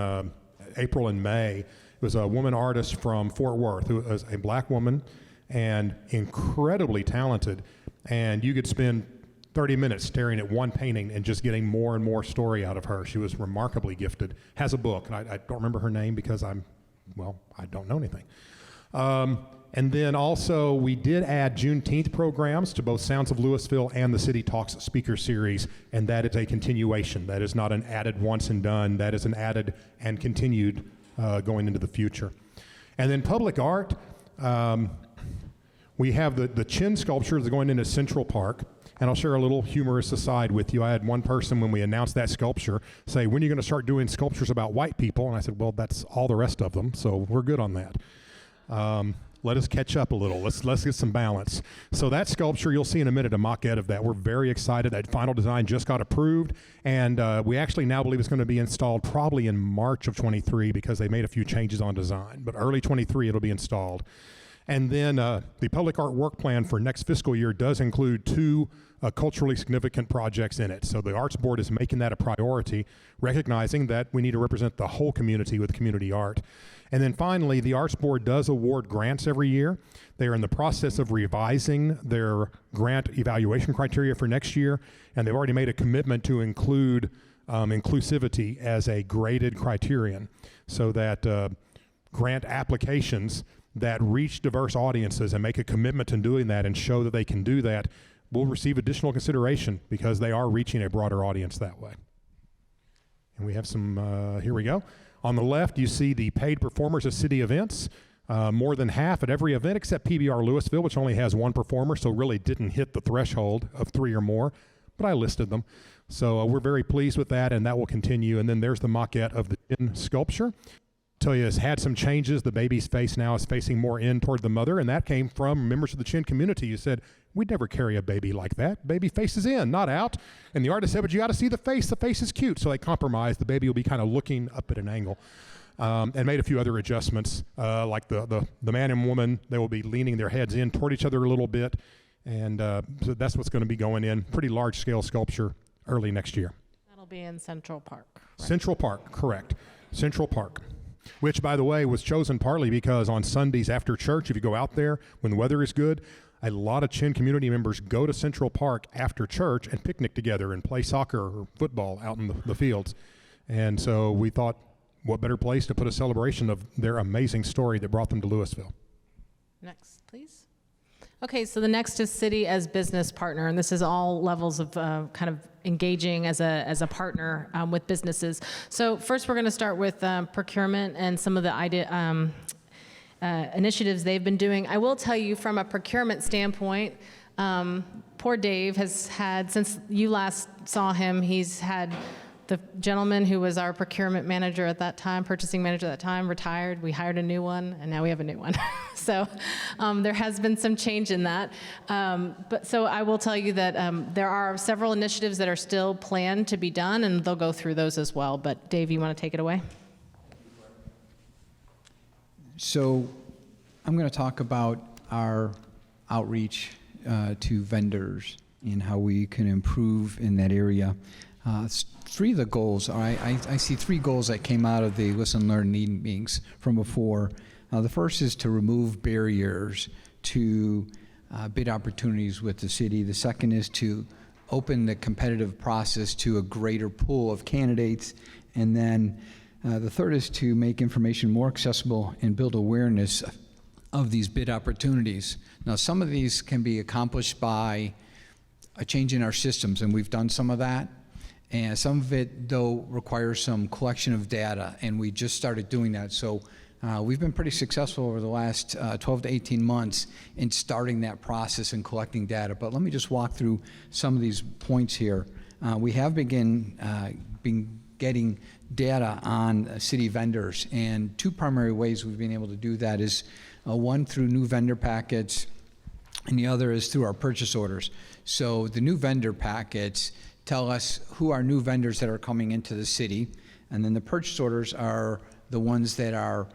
April and May. It was a woman artist from Fort Worth who was a black woman and incredibly talented, and you could spend 30 minutes staring at one painting and just getting more and more story out of her. She was remarkably gifted. Has a book, and I don't remember her name because I don't know anything. And then also we did add Juneteenth programs to both Sounds of Louisville and the City Talks speaker series, and that is a continuation. That is not an added once and done. That is an added and continued going into the future. And then public art, we have the chin sculptures going into Central Park. And I'll share a little humorous aside with you. I had one person, when we announced that sculpture, say, when are you going to start doing sculptures about white people? And I said, well, that's all the rest of them, so we're good on that. Let us catch up a little. Let's get some balance. So that sculpture, you'll see in a minute a mock-ed of that. We're very excited. That final design just got approved, and we actually now believe it's going to be installed probably in March of 23 because they made a few changes on design. But early 23, it'll be installed. And then the public art work plan for next fiscal year does include 2 culturally significant projects in it. So the Arts Board is making that a priority, recognizing that we need to represent the whole community with community art. And then finally, the Arts Board does award grants every year. They are in the process of revising their grant evaluation criteria for next year, and they've already made a commitment to include inclusivity as a graded criterion so that grant applications that reach diverse audiences and make a commitment to doing that and show that they can do that will receive additional consideration because they are reaching a broader audience that way. And we have some, here we go. On the left, you see the paid performers at city events. More than half at every event except PBR Louisville, which only has 1 performer, so really didn't hit the threshold of 3 or more, but I listed them. So we're very pleased with that, and that will continue. And then there's the mock-ed of the chin sculpture. Tell you, it's had some changes. The baby's face now is facing more in toward the mother, and that came from members of the chin community who said, we'd never carry a baby like that. Baby faces in, not out. And the artist said, but you got to see the face. The face is cute. So they compromised. The baby will be kind of looking up at an angle. And made a few other adjustments, like the man and woman, they will be leaning their heads in toward each other a little bit. And so that's what's going to be going in. Pretty large-scale sculpture early next year. That'll be in Central Park. Right? Central Park, correct. Central Park. Which, by the way, was chosen partly because on Sundays after church, if you go out there when the weather is good, a lot of Chin community members go to Central Park after church and picnic together and play soccer or football out in the fields. And so we thought, what better place to put a celebration of their amazing story that brought them to Louisville. Next, please. Okay, so the next is city as business partner, and this is all levels of kind of engaging as a partner with businesses. So first we're going to start with procurement and some of the initiatives they've been doing. I will tell you from a procurement standpoint, poor Dave has had, since you last saw him, he's had the gentleman who was our procurement manager at that time, purchasing manager at that time, retired. We hired a new one, and now we have a new one. So there has been some change in that. But so I will tell you that there are several initiatives that are still planned to be done, and they'll go through those as well. But Dave, you want to take it away? So I'm going to talk about our outreach to vendors and how we can improve in that area. 3 of the goals, I see 3 goals that came out of the Listen, Learn, Lead meetings from before. The first is to remove barriers to bid opportunities with the city. The second is to open the competitive process to a greater pool of candidates. And then the third is to make information more accessible and build awareness of these bid opportunities. Now, some of these can be accomplished by a change in our systems, and we've done some of that. And some of it, though, requires some collection of data, and we just started doing that. So we've been pretty successful over the last 12 to 18 months in starting that process and collecting data. But let me just walk through some of these points here. We have been getting data on city vendors, and 2 primary ways we've been able to do that is one through new vendor packets, and the other is through our purchase orders. So the new vendor packets tell us who are new vendors that are coming into the city, and then the purchase orders are the ones that are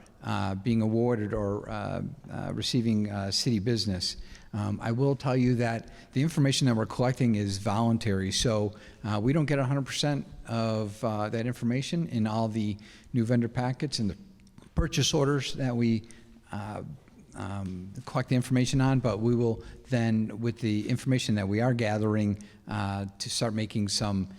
being awarded or receiving city business. I will tell you that the information that we're collecting is voluntary, so we don't get 100% of that information in all the new vendor packets and the purchase orders that we collect the information on, but we will then, with the information that we are gathering, to start making some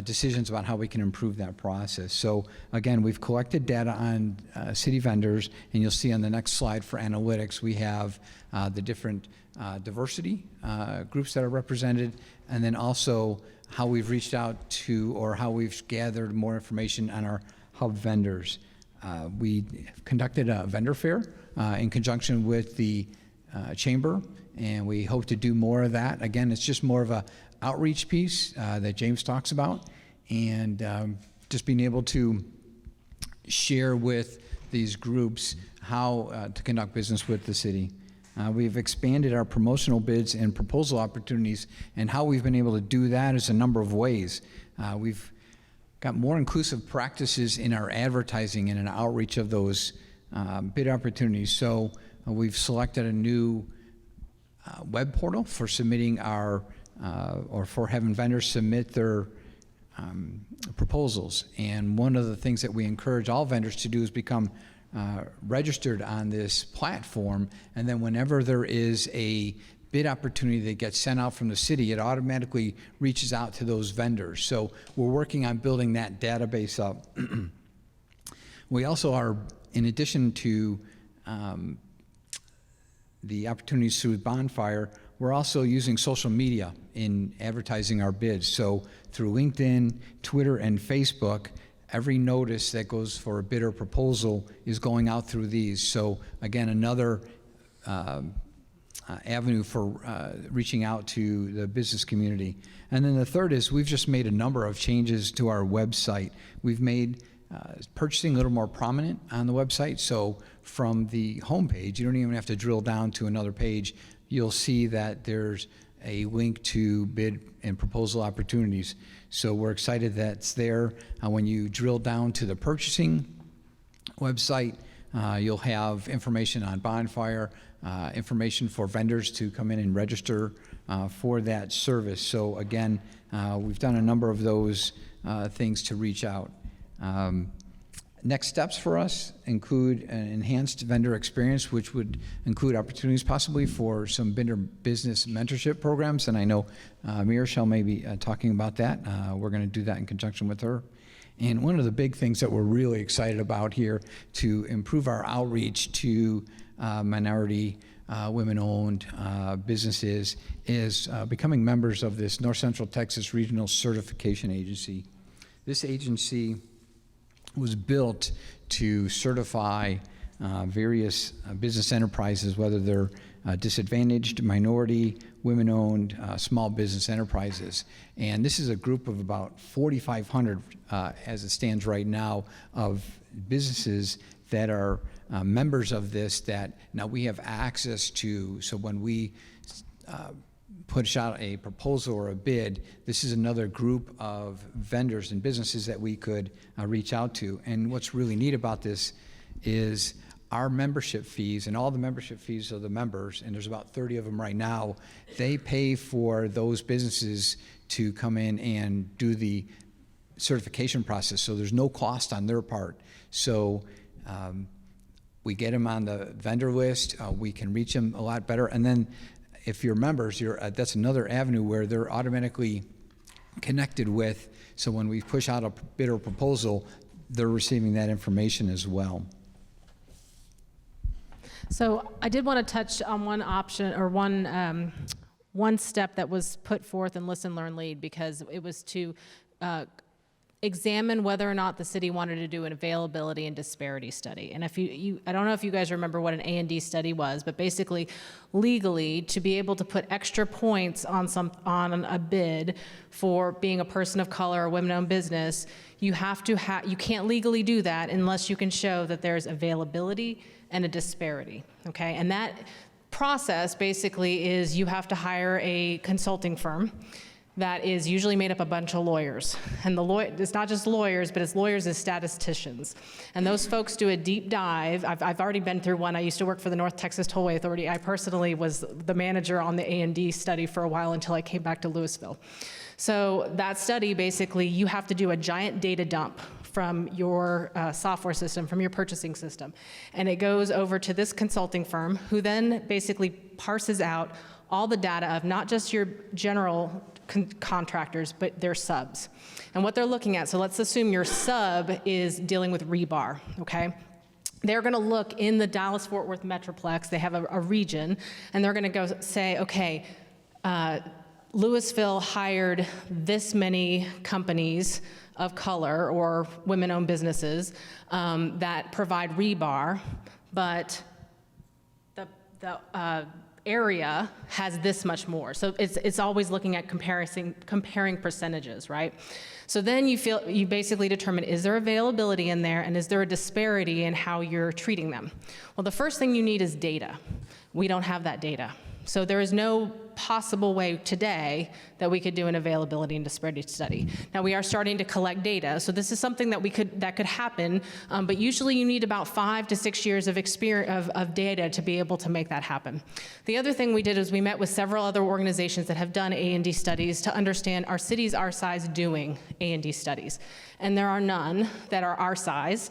decisions about how we can improve that process. So again, we've collected data on city vendors, and you'll see on the next slide for analytics, we have the different diversity groups that are represented, and then also how we've reached out to or how we've gathered more information on our hub vendors. We conducted a vendor fair in conjunction with the chamber, and we hope to do more of that. Again, it's just more of a outreach piece that James talks about, and just being able to share with these groups how to conduct business with the city. We've expanded our promotional bids and proposal opportunities, and how we've been able to do that is a number of ways. We've got more inclusive practices in our advertising and an outreach of those bid opportunities. So we've selected a new web portal for submitting our, or for having vendors submit their proposals. And one of the things that we encourage all vendors to do is become registered on this platform, and then whenever there is a bid opportunity that gets sent out from the city, it automatically reaches out to those vendors. So we're working on building that database up. We also are, in addition to the opportunities through Bonfire, we're also using social media in advertising our bids. So through LinkedIn, Twitter, and Facebook, every notice that goes for a bid or proposal is going out through these. So again, another avenue for reaching out to the business community. And then the third is we've just made a number of changes to our website. We've made purchasing a little more prominent on the website. So from the homepage, you don't even have to drill down to another page. You'll see that there's a link to bid and proposal opportunities. So we're excited that's there. When you drill down to the purchasing website, you'll have information on Bonfire, information for vendors to come in and register for that service. So again, we've done a number of those things to reach out. Next steps for us include an enhanced vendor experience, which would include opportunities possibly for some vendor business mentorship programs, and I know Michelle may be talking about that. We're going to do that in conjunction with her. And one of the big things that we're really excited about here to improve our outreach to minority, women-owned businesses is becoming members of this North Central Texas Regional Certification Agency. This agency was built to certify various business enterprises, whether they're disadvantaged, minority, women-owned, small business enterprises. And this is a group of about 4,500, as it stands right now, of businesses that are members of this that now we have access to. So when we push out a proposal or a bid, this is another group of vendors and businesses that we could reach out to. And what's really neat about this is our membership fees, and all the membership fees of the members, and there's about 30 of them right now, they pay for those businesses to come in and do the certification process. So there's no cost on their part. So we get them on the vendor list, we can reach them a lot better, and then if you're members, that's another avenue where they're automatically connected with, so when we push out a bid or proposal, they're receiving that information as well. So I did want to touch on one option, or one step that was put forth in Listen, Learn, Lead, because it was to examine whether or not the city wanted to do an availability and disparity study. And if I don't know if you guys remember what an A&D study was, but basically legally to be able to put extra points on a bid for being a person of color or women-owned business, you can't legally do that unless you can show that there's availability and a disparity, okay? And that process basically is you have to hire a consulting firm that is usually made up of a bunch of lawyers. And it's not just lawyers, but it's lawyers as statisticians. And those folks do a deep dive. I've already been through one. I used to work for the North Texas Tollway Authority. I personally was the manager on the A&D study for a while until I came back to Lewisville. So that study, basically, you have to do a giant data dump from your software system, from your purchasing system. And it goes over to this consulting firm, who then basically parses out all the data of not just your general contractors, but their subs. And what they're looking at, so let's assume your sub is dealing with rebar, okay? They're gonna look in the Dallas-Fort Worth Metroplex, they have a region, and they're gonna go say, okay, Lewisville hired this many companies of color or women-owned businesses that provide rebar, but the area has this much more. So it's always looking at comparing percentages, right? So then you basically determine, is there availability in there, and is there a disparity in how you're treating them? Well, the first thing you need is data. We don't have that data. So there is no possible way today that we could do an availability and disparity study. Now we are starting to collect data, so this is something that could happen, but usually you need about 5 to 6 years of experience of data to be able to make that happen. The other thing we did is we met with several other organizations that have done A&D studies to understand, are cities our size doing A&D studies? And there are none that are our size.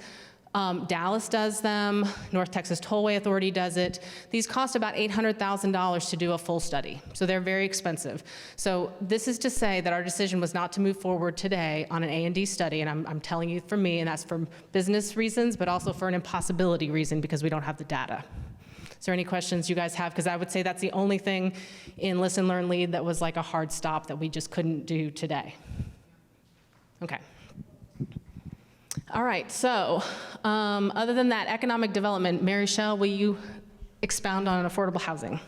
Dallas does them, North Texas Tollway Authority does it. These cost about $800,000 to do a full study, so they're very expensive. So this is to say that our decision was not to move forward today on an A&D study, and I'm telling you from me, and that's for business reasons, but also for an impossibility reason because we don't have the data. Is there any questions you guys have? Because I would say that's the only thing in Listen, Learn, Lead that was like a hard stop that we just couldn't do today. Okay. All right, so other than that, economic development, Mary Shell, will you expound on affordable housing?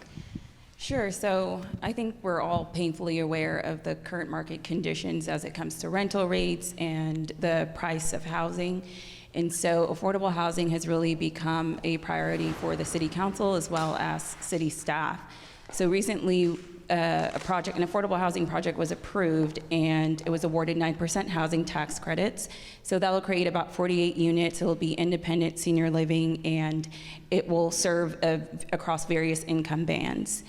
Sure. So I think we're all painfully aware of the current market conditions as it comes to rental rates and the price of housing. And so affordable housing has really become a priority for the city council as well as city staff. So recently, an affordable housing project was approved, and it was awarded 9% housing tax credits. So that will create about 48 units. It will be independent senior living, and it will serve across various income bands.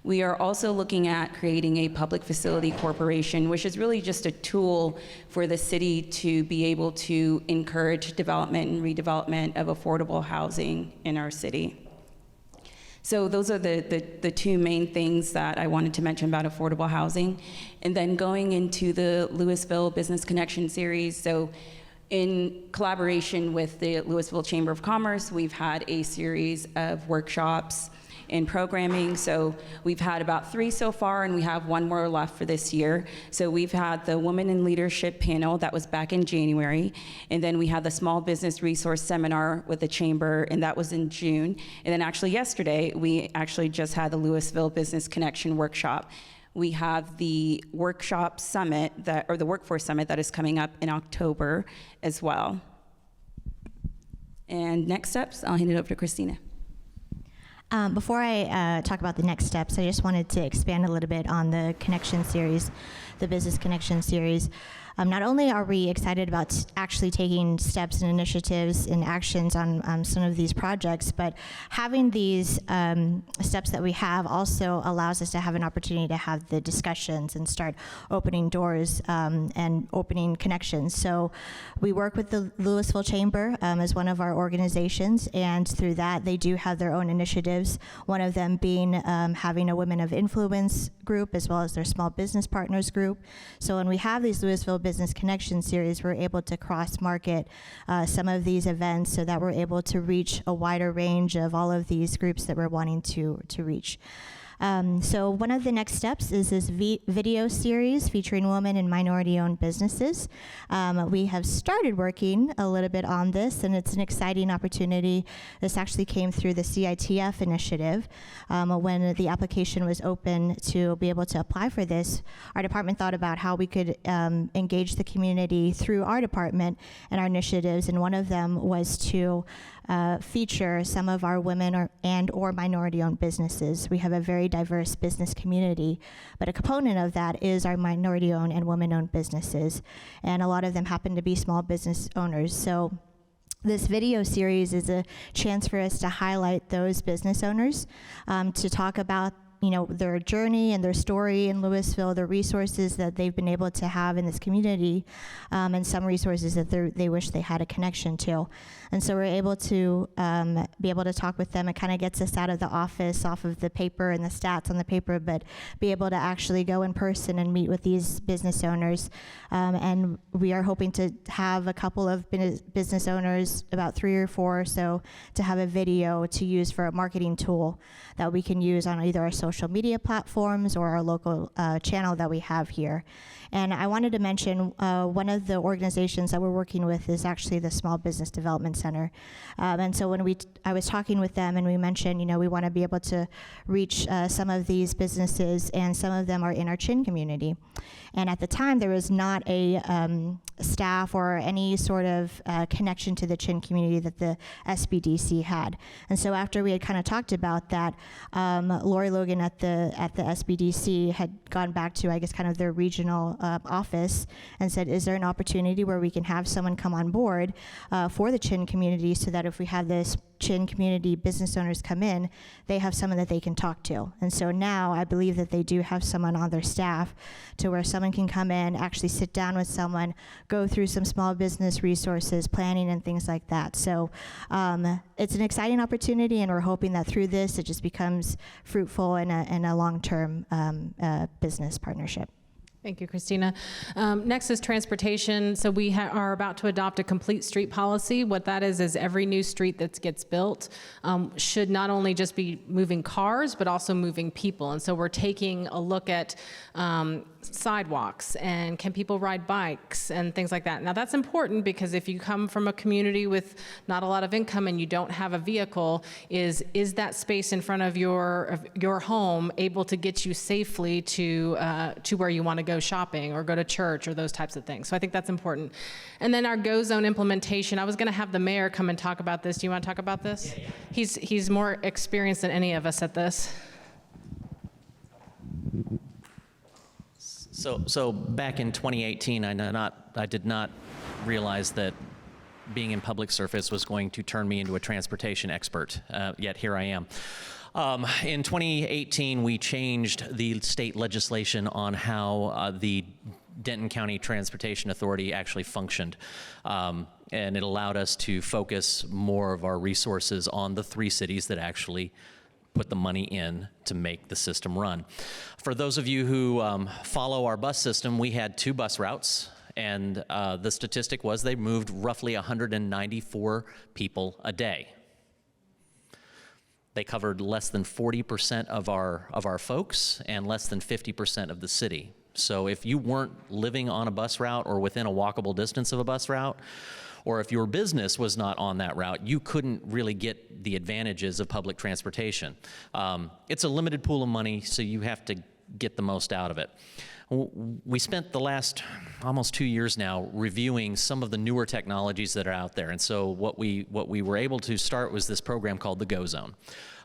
We are also looking at creating a public facility corporation, which is really just a tool for the city to be able to encourage development and redevelopment of affordable housing in our city. So those are the two main things that I wanted to mention about affordable housing. And then going into the Lewisville Business Connection series, so in collaboration with the Lewisville Chamber of Commerce, we've had a series of workshops and programming. So we've had about 3 so far, and we have 1 more left for this year. So we've had the Women in Leadership panel that was back in January, and then we had the Small Business Resource Seminar with the Chamber, and that was in June. And then actually yesterday, we actually just had the Lewisville Business Connection workshop. We have the workshop summit, or the workforce summit that is coming up in October as well. And next steps, I'll hand it over to Christina. Before I talk about the next steps, I just wanted to expand a little bit on the connection series, the business connection series. Not only are we excited about actually taking steps and initiatives and actions on some of these projects, but having these steps that we have also allows us to have an opportunity to have the discussions and start opening doors and opening connections. So we work with the Lewisville Chamber as one of our organizations, and through that they do have their own initiatives, one of them being having a Women of Influence group as well as their Small Business Partners group. So when we have these Lewisville Business Connection series, we're able to cross-market some of these events so that we're able to reach a wider range of all of these groups that we're wanting to reach. So one of the next steps is this video series featuring women and minority-owned businesses. We have started working a little bit on this, and it's an exciting opportunity. This actually came through the CITF initiative. When the application was open to be able to apply for this, our department thought about how we could engage the community through our department and our initiatives, and one of them was to feature some of our women or minority-owned businesses. We have a very diverse business community, but a component of that is our minority-owned and women-owned businesses, and a lot of them happen to be small business owners. So this video series is a chance for us to highlight those business owners, to talk about their journey and their story in Louisville, the resources that they've been able to have in this community, and some resources that they wish they had a connection to. And so we're able to be able to talk with them. It kind of gets us out of the office, off of the paper and the stats on the paper, but be able to actually go in person and meet with these business owners. And we are hoping to have a couple of business owners, about 3 or 4 or so, to have a video to use for a marketing tool that we can use on either our social media platforms or our local channel that we have here. And I wanted to mention one of the organizations that we're working with is actually the Small Business Development Center. And so when I was talking with them, and we mentioned, we want to be able to reach some of these businesses, and some of them are in our Chin community. And at the time, there was not a staff or any sort of connection to the Chin community that the SBDC had. And so after we had kind of talked about that, Lori Logan at the SBDC had gone back to, I guess, kind of their regional office and said, is there an opportunity where we can have someone come on board for the Chin community, so that if we have this Chin community business owners come in, they have someone that they can talk to. And so now I believe that they do have someone on their staff to where someone can come in, actually sit down with someone, go through some small business resources, planning and things like that. So it's an exciting opportunity, and we're hoping that through this it just becomes fruitful in a long-term business partnership. Thank you, Christina. Next is transportation. So we are about to adopt a complete street policy. What that is every new street that gets built should not only just be moving cars, but also moving people. And so we're taking a look at sidewalks, and can people ride bikes and things like that. Now that's important, because if you come from a community with not a lot of income and you don't have a vehicle, is that space in front of your home able to get you safely to where you want to go shopping or go to church or those types of things. So I think that's important. And then our Go Zone implementation, I was going to have the mayor come and talk about this. Do you want to talk about this? Yeah. He's more experienced than any of us at this. So back in 2018, I did not realize that being in public service was going to turn me into a transportation expert, yet here I am. In 2018, we changed the state legislation on how the Denton County Transportation Authority actually functioned. And it allowed us to focus more of our resources on the 3 cities that actually put the money in to make the system run. For those of you who follow our bus system, we had 2 bus routes, and the statistic was they moved roughly 194 people a day. They covered less than 40% of our folks and less than 50% of the city. So if you weren't living on a bus route or within a walkable distance of a bus route, or if your business was not on that route, you couldn't really get the advantages of public transportation. It's a limited pool of money, so you have to get the most out of it. We spent the last almost 2 years now reviewing some of the newer technologies that are out there. And so what we were able to start was this program called the Go Zone.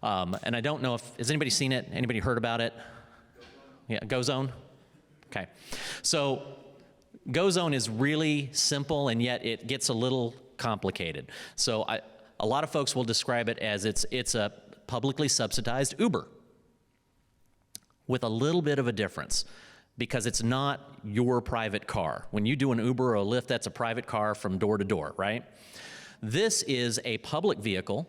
And I don't know has anybody seen it? Anybody heard about it? Yeah, Go Zone? Okay. So Go Zone is really simple, and yet it gets a little complicated. So a lot of folks will describe it as it's a publicly subsidized Uber, with a little bit of a difference, because it's not your private car. When you do an Uber or a Lyft, that's a private car from door to door, right? This is a public vehicle,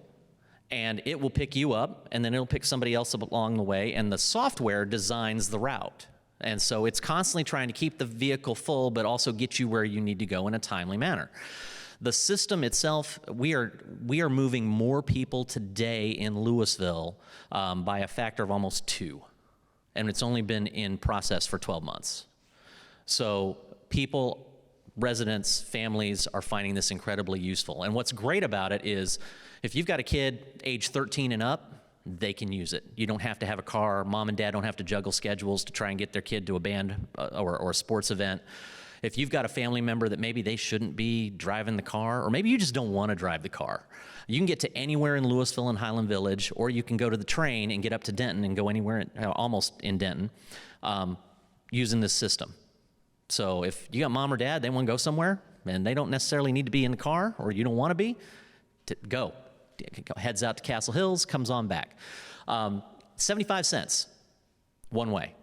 and it will pick you up, and then it'll pick somebody else up along the way, and the software designs the route. And so it's constantly trying to keep the vehicle full, but also get you where you need to go in a timely manner. The system itself, we are moving more people today in Louisville by a factor of almost 2. And it's only been in process for 12 months. So people, residents, families are finding this incredibly useful. And what's great about it is if you've got a kid age 13 and up, they can use it. You don't have to have a car. Mom and dad don't have to juggle schedules to try and get their kid to a band or a sports event. If you've got a family member that maybe they shouldn't be driving the car, or maybe you just don't want to drive the car, you can get to anywhere in Lewisville and Highland Village, or you can go to the train and get up to Denton and go anywhere, almost in Denton, using this system. So if you got mom or dad, they want to go somewhere, and they don't necessarily need to be in the car, or you don't want to be, go. Heads out to Castle Hills, comes on back. 75 cents, one way.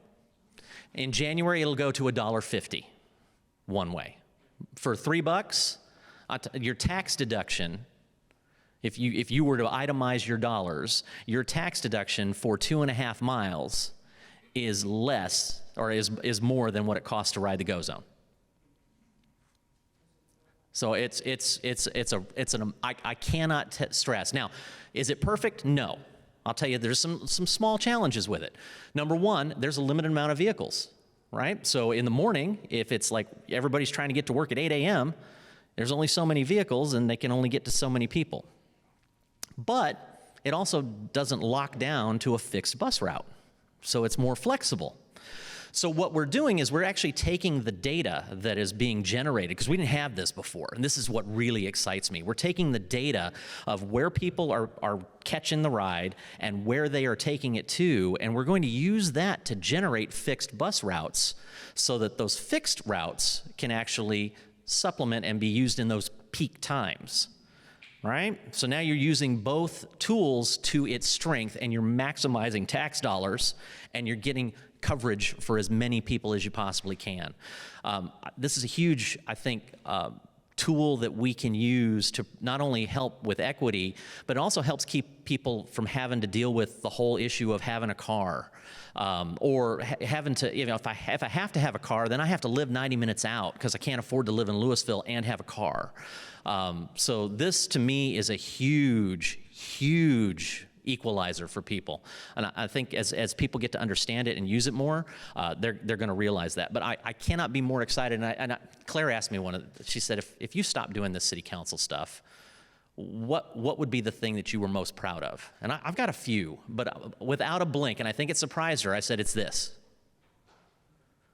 In January, it'll go to $1.50, one way. For $3, your tax deduction, if you were to itemize your dollars, your tax deduction for 2.5 miles is less, or is more than what it costs to ride the Go Zone. So I cannot stress. Now, is it perfect? No. I'll tell you, there's some small challenges with it. Number one, there's a limited amount of vehicles, right? So in the morning, if it's like everybody's trying to get to work at 8 a.m., there's only so many vehicles and they can only get to so many people. But it also doesn't lock down to a fixed bus route, so it's more flexible. So what we're doing is we're actually taking the data that is being generated, because we didn't have this before, and this is what really excites me. We're taking the data of where people are catching the ride and where they are taking it to, and we're going to use that to generate fixed bus routes so that those fixed routes can actually supplement and be used in those peak times. Right? So now you're using both tools to its strength, and you're maximizing tax dollars, and you're getting coverage for as many people as you possibly can. This is a huge, I think, tool that we can use to not only help with equity, but it also helps keep people from having to deal with the whole issue of having a car. Or having to, if I have to have a car, then I have to live 90 minutes out because I can't afford to live in Lewisville and have a car. So this, to me, is a huge, huge equalizer for people. And I think as people get to understand it and use it more, they're going to realize that. But I cannot be more excited. And Claire asked me she said, if you stop doing this city council stuff, what would be the thing that you were most proud of? And I've got a few, but without a blink, and I think it surprised her, I said, it's this.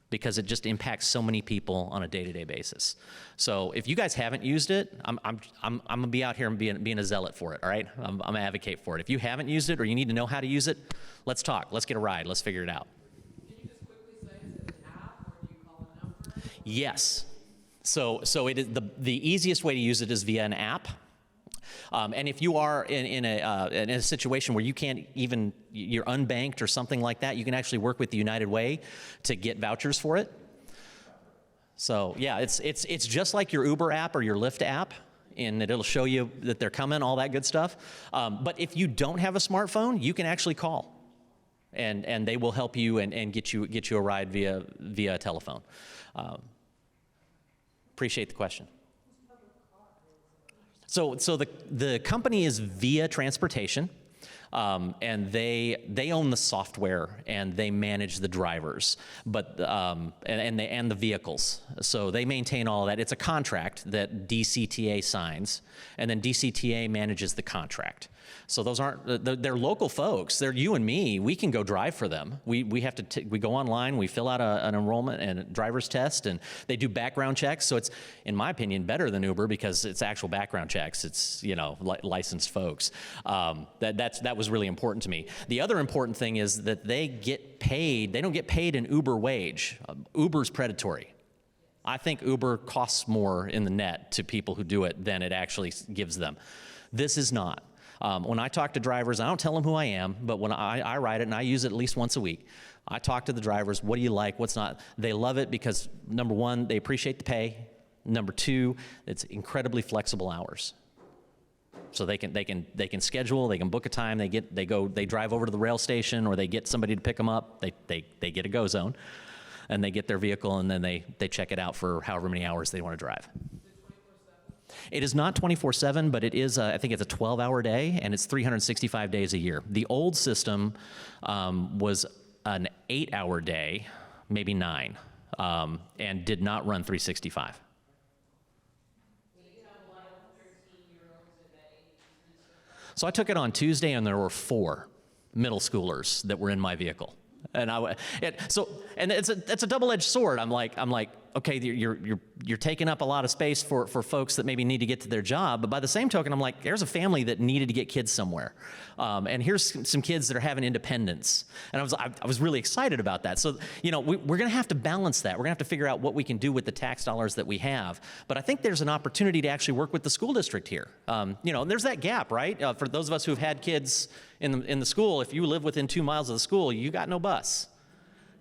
Because it just impacts so many people on a day-to-day basis. So if you guys haven't used it, I'm gonna be out here and being a zealot for it, all right? I'm gonna advocate for it. If you haven't used it or you need to know how to use it, let's talk, let's get a ride, let's figure it out. Can you just quickly say, is it an app or do you call a number? Yes, so it is the easiest way to use it is via an app. And if you are in a situation where you can't even, you're unbanked or something like that, you can actually work with the United Way to get vouchers for it. So yeah, it's just like your Uber app or your Lyft app, in that it'll show you that they're coming, all that good stuff. But if you don't have a smartphone, you can actually call, and they will help you and get you a ride via telephone. Appreciate the question. So the company is Via Transportation, and they own the software and they manage the drivers, but and the vehicles. So they maintain all of that. It's a contract that DCTA signs, and then DCTA manages the contract. So those aren't, they're local folks. They're you and me. We can go drive for them. We have to, we go online, we fill out an enrollment and a driver's test, and they do background checks. So it's, in my opinion, better than Uber because it's actual background checks. It's, licensed folks. That was really important to me. The other important thing is that they get paid, they don't get paid an Uber wage. Uber's predatory. I think Uber costs more in the net to people who do it than it actually gives them. This is not. When I talk to drivers, I don't tell them who I am, but when I ride it, and I use it at least once a week, I talk to the drivers, what do you like, what's not? They love it because, number one, they appreciate the pay. Number two, it's incredibly flexible hours. So they can schedule, they can book a time, they drive over to the rail station, or they get somebody to pick them up, they get a Go Zone, and they get their vehicle, and then they check it out for however many hours they want to drive. It is not 24/7, but it is, I think it's a 12-hour day, and it's 365 days a year. The old system was an 8-hour day, maybe 9, and did not run 365. So I took it on Tuesday, and there were 4 middle schoolers that were in my vehicle. And it's a double-edged sword. I'm like, okay, you're taking up a lot of space for folks that maybe need to get to their job. But by the same token, I'm like, there's a family that needed to get kids somewhere. And here's some kids that are having independence. And I was really excited about that. So, you know, we're going to have to balance that. We're going to have to figure out what we can do with the tax dollars that we have. But I think there's an opportunity to actually work with the school district here. You know, and there's that gap, right? For those of us who've had kids in the school, if you live within 2 miles of the school, you got no bus.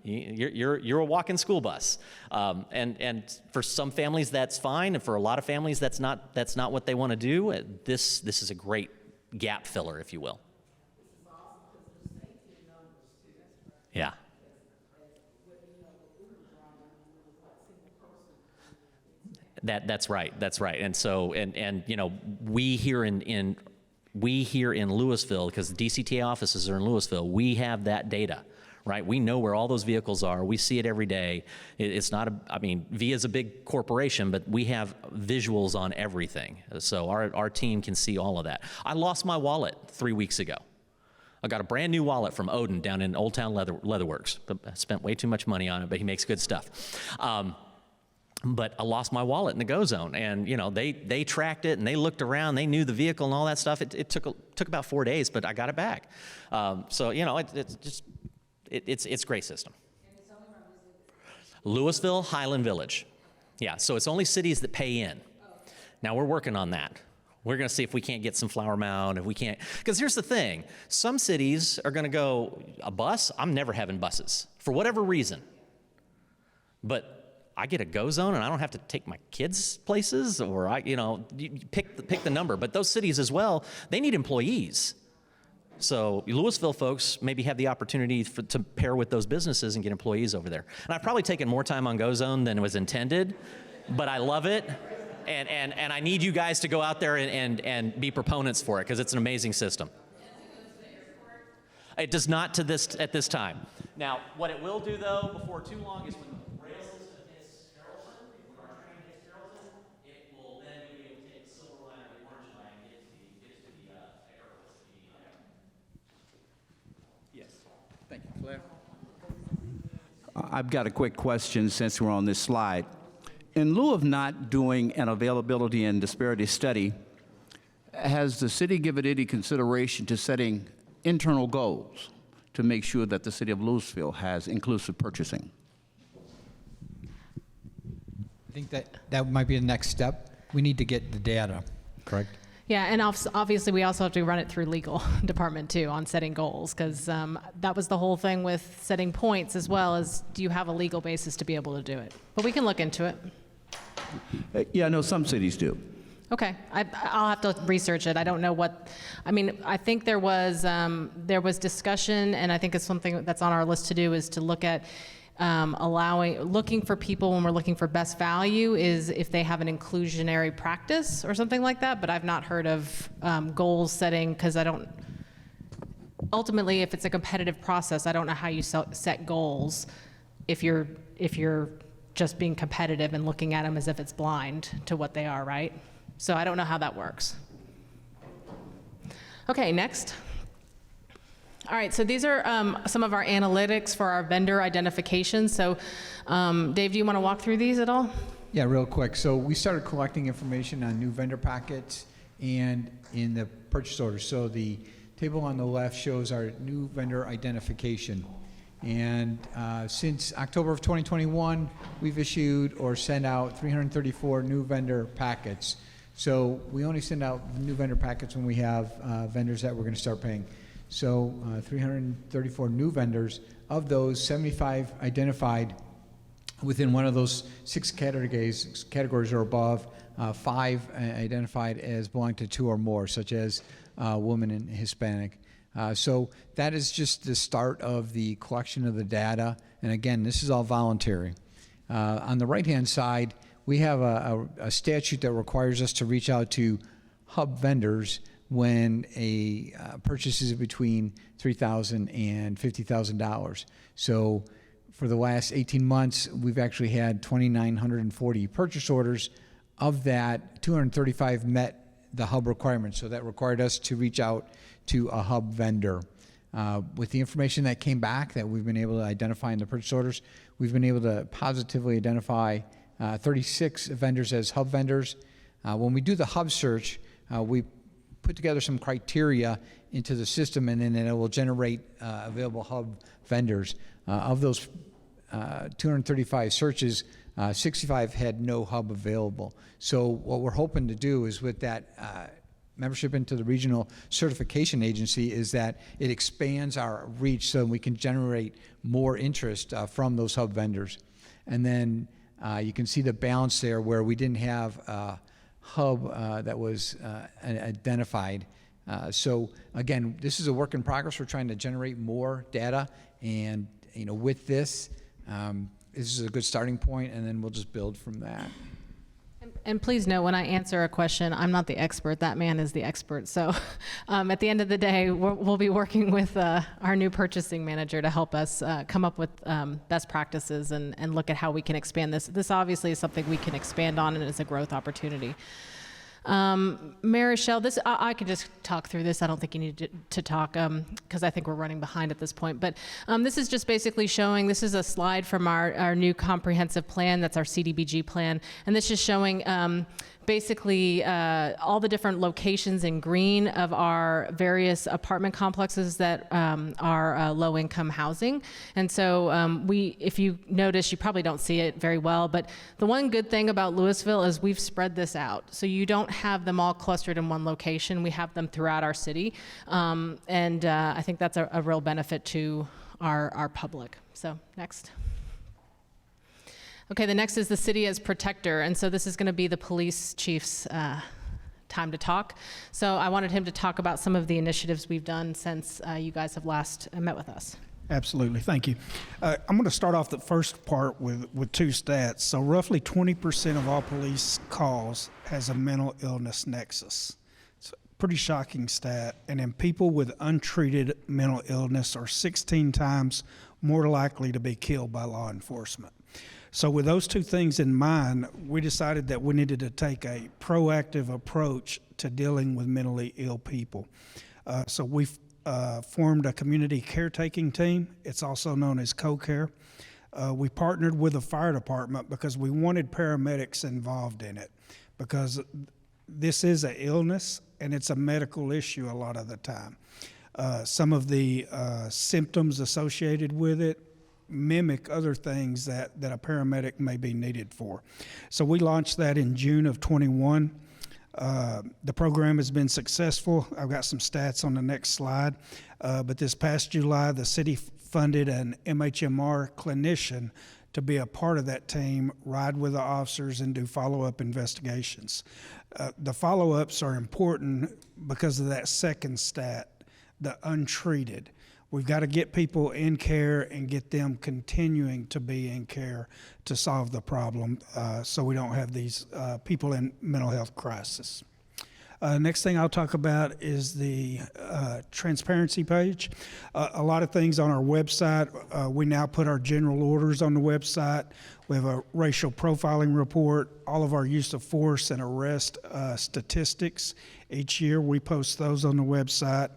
You're a walk-in school bus, and for some families that's fine, and for a lot of families that's not what they want to do. This is a great gap filler, if you will. Yeah. That's right. And so and you know, we here in Louisville, because the DCTA offices are in Louisville, we have that data. Right, we know where all those vehicles are. We see it every day. It's not I mean, VIA's a big corporation, but we have visuals on everything. So our team can see all of that. I lost my wallet 3 weeks ago. I got a brand new wallet from Odin down in Old Town Leatherworks. But I spent way too much money on it, but he makes good stuff. But I lost my wallet in the go zone, and you know, they tracked it and they looked around. They knew the vehicle and all that stuff. It took about 4 days, but I got it back. So you know, it's just. It's a great system. Louisville, Highland Village. Yeah, so it's only cities that pay in. Now we're working on that. We're going to see if we can't get some Flower Mound, if we can't. Because here's the thing. Some cities are going to go, a bus? I'm never having buses, for whatever reason. But I get a go zone and I don't have to take my kids places, or you pick the number. But those cities as well, they need employees. So Louisville folks maybe have the opportunity to pair with those businesses and get employees over there. And I've probably taken more time on GoZone than was intended, but I love it. And I need you guys to go out there and be proponents for it, because it's an amazing system. It does not at this time. Now, what it will do though, before too long, is when the rail system hits Carrollton, when our train hits Carrollton, it will then be able to take the silver line or the orange line and get to the airport. Yes. Thank you, Claire. I've got a quick question since we're on this slide. In lieu of not doing an availability and disparity study, has the city given any consideration to setting internal goals to make sure that the city of Louisville has inclusive purchasing? I think that might be the next step. We need to get the data, correct? Yeah, and obviously we also have to run it through legal department too on setting goals, because that was the whole thing with setting points as well, as do you have a legal basis to be able to do it? But we can look into it. Yeah, I know some cities do. Okay, I'll have to research it. I don't know what, I mean, I think there was discussion, and I think it's something that's on our list to do, is to look at looking for people when we're looking for best value, is if they have an inclusionary practice or something like that, but I've not heard of goals setting, because ultimately, if it's a competitive process, I don't know how you set goals if you're just being competitive and looking at them as if it's blind to what they are, right? So I don't know how that works. Okay, next. All right, so these are some of our analytics for our vendor identification. So Dave, do you want to walk through these at all? Yeah, real quick. So we started collecting information on new vendor packets and in the purchase orders. So the table on the left shows our new vendor identification. And since October of 2021, we've issued or sent out 334 new vendor packets. So we only send out new vendor packets when we have vendors that we're going to start paying. So 334 new vendors. Of those, 75 identified within one of those 6 categories or above, 5 identified as belonging to 2 or more, such as women and Hispanic. So that is just the start of the collection of the data. And again, this is all voluntary. On the right-hand side, we have a statute that requires us to reach out to hub vendors when a purchase is between $3,000 and $50,000. So for the last 18 months, we've actually had 2,940 purchase orders. Of that, 235 met the hub requirement. So that required us to reach out to a hub vendor. With the information that came back that we've been able to identify in the purchase orders, we've been able to positively identify 36 vendors as hub vendors. When we do the hub search, we put together some criteria into the system, and then it will generate available hub vendors. Of those 235 searches, 65 had no hub available. So what we're hoping to do is with that membership into the regional certification agency is that it expands our reach so we can generate more interest from those hub vendors. And then you can see the balance there where we didn't have a hub that was identified. So again, this is a work in progress. We're trying to generate more data, and with this, this is a good starting point, and then we'll just build from that. And please know, when I answer a question, I'm not the expert. That man is the expert. So at the end of the day, we'll be working with our new purchasing manager to help us come up with best practices and look at how we can expand this. This obviously is something we can expand on, and it's a growth opportunity. Marichelle, this I could just talk through this. I don't think you need to talk because I think we're running behind at this point. But this is just basically showing, this is a slide from our new comprehensive plan. That's our CDBG plan. And this is showing basically all the different locations in green of our various apartment complexes that are low-income housing. And so if you notice, you probably don't see it very well, but the one good thing about Louisville is we've spread this out. So you don't have them all clustered in one location. We have them throughout our city. And I think that's a real benefit to our public. So next. Okay, the next is the city as protector, and so this is going to be the police chief's time to talk. So I wanted him to talk about some of the initiatives we've done since you guys have last met with us. Absolutely, thank you. I'm going to start off the first part with two stats. So roughly 20% of all police calls has a mental illness nexus. It's a pretty shocking stat. And then people with untreated mental illness are 16 times more likely to be killed by law enforcement. So with those two things in mind, we decided that we needed to take a proactive approach to dealing with mentally ill people. So we formed a community caretaking team. It's also known as Cochair. We partnered with the fire department because we wanted paramedics involved in it, because this is an illness and it's a medical issue a lot of the time. Some of the symptoms associated with it mimic other things that a paramedic may be needed for. So we launched that in June of 21. The program has been successful. I've got some stats on the next slide. But this past July, the city funded an MHMR clinician to be a part of that team, ride with the officers, and do follow-up investigations. The follow-ups are important because of that second stat, the untreated. We've got to get people in care and get them continuing to be in care to solve the problem so we don't have these people in mental health crisis. Next thing I'll talk about is the transparency page. A lot of things on our website. We now put our general orders on the website. We have a racial profiling report, all of our use of force and arrest statistics. Each year we post those on the website.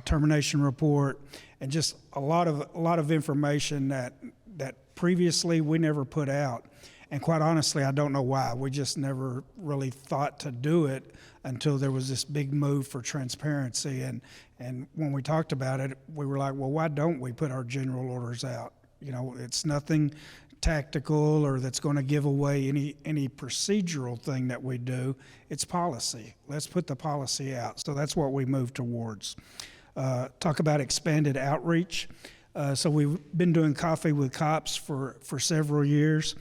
Termination report, and just a lot of information that previously we never put out. And quite honestly, I don't know why. We just never really thought to do it until there was this big move for transparency. And when we talked about it, we were like, well, why don't we put our general orders out? It's nothing tactical or that's going to give away any procedural thing that we do. It's policy. Let's put the policy out. So that's what we move towards. Talk about expanded outreach. So we've been doing Coffee with Cops for several years.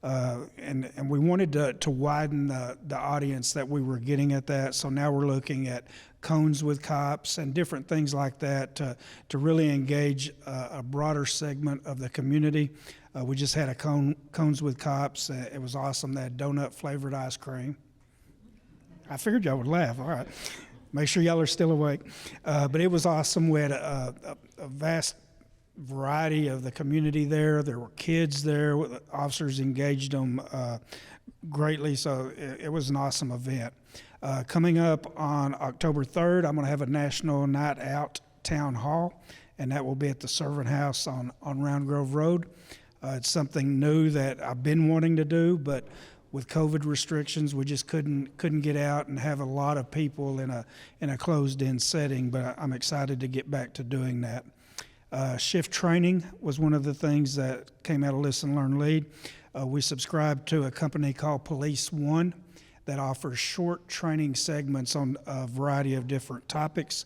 And we wanted to widen the audience that we were getting at that. So now we're looking at Cones with Cops and different things like that to really engage a broader segment of the community. We just had a Cones with Cops. It was awesome. They had donut flavored ice cream. I figured y'all would laugh. All right. Make sure y'all are still awake. But it was awesome. We had a vast variety of the community there. There were kids there. Officers engaged them greatly. So it was an awesome event. Coming up on October 3rd, I'm going to have a National Night Out Town Hall, and that will be at the Servant House on Round Grove Road. It's something new that I've been wanting to do, but with COVID restrictions, we just couldn't get out and have a lot of people in a closed-in setting. But I'm excited to get back to doing that. Shift training was one of the things that came out of Listen, Learn, Lead. We subscribe to a company called Police One that offers short training segments on a variety of different topics.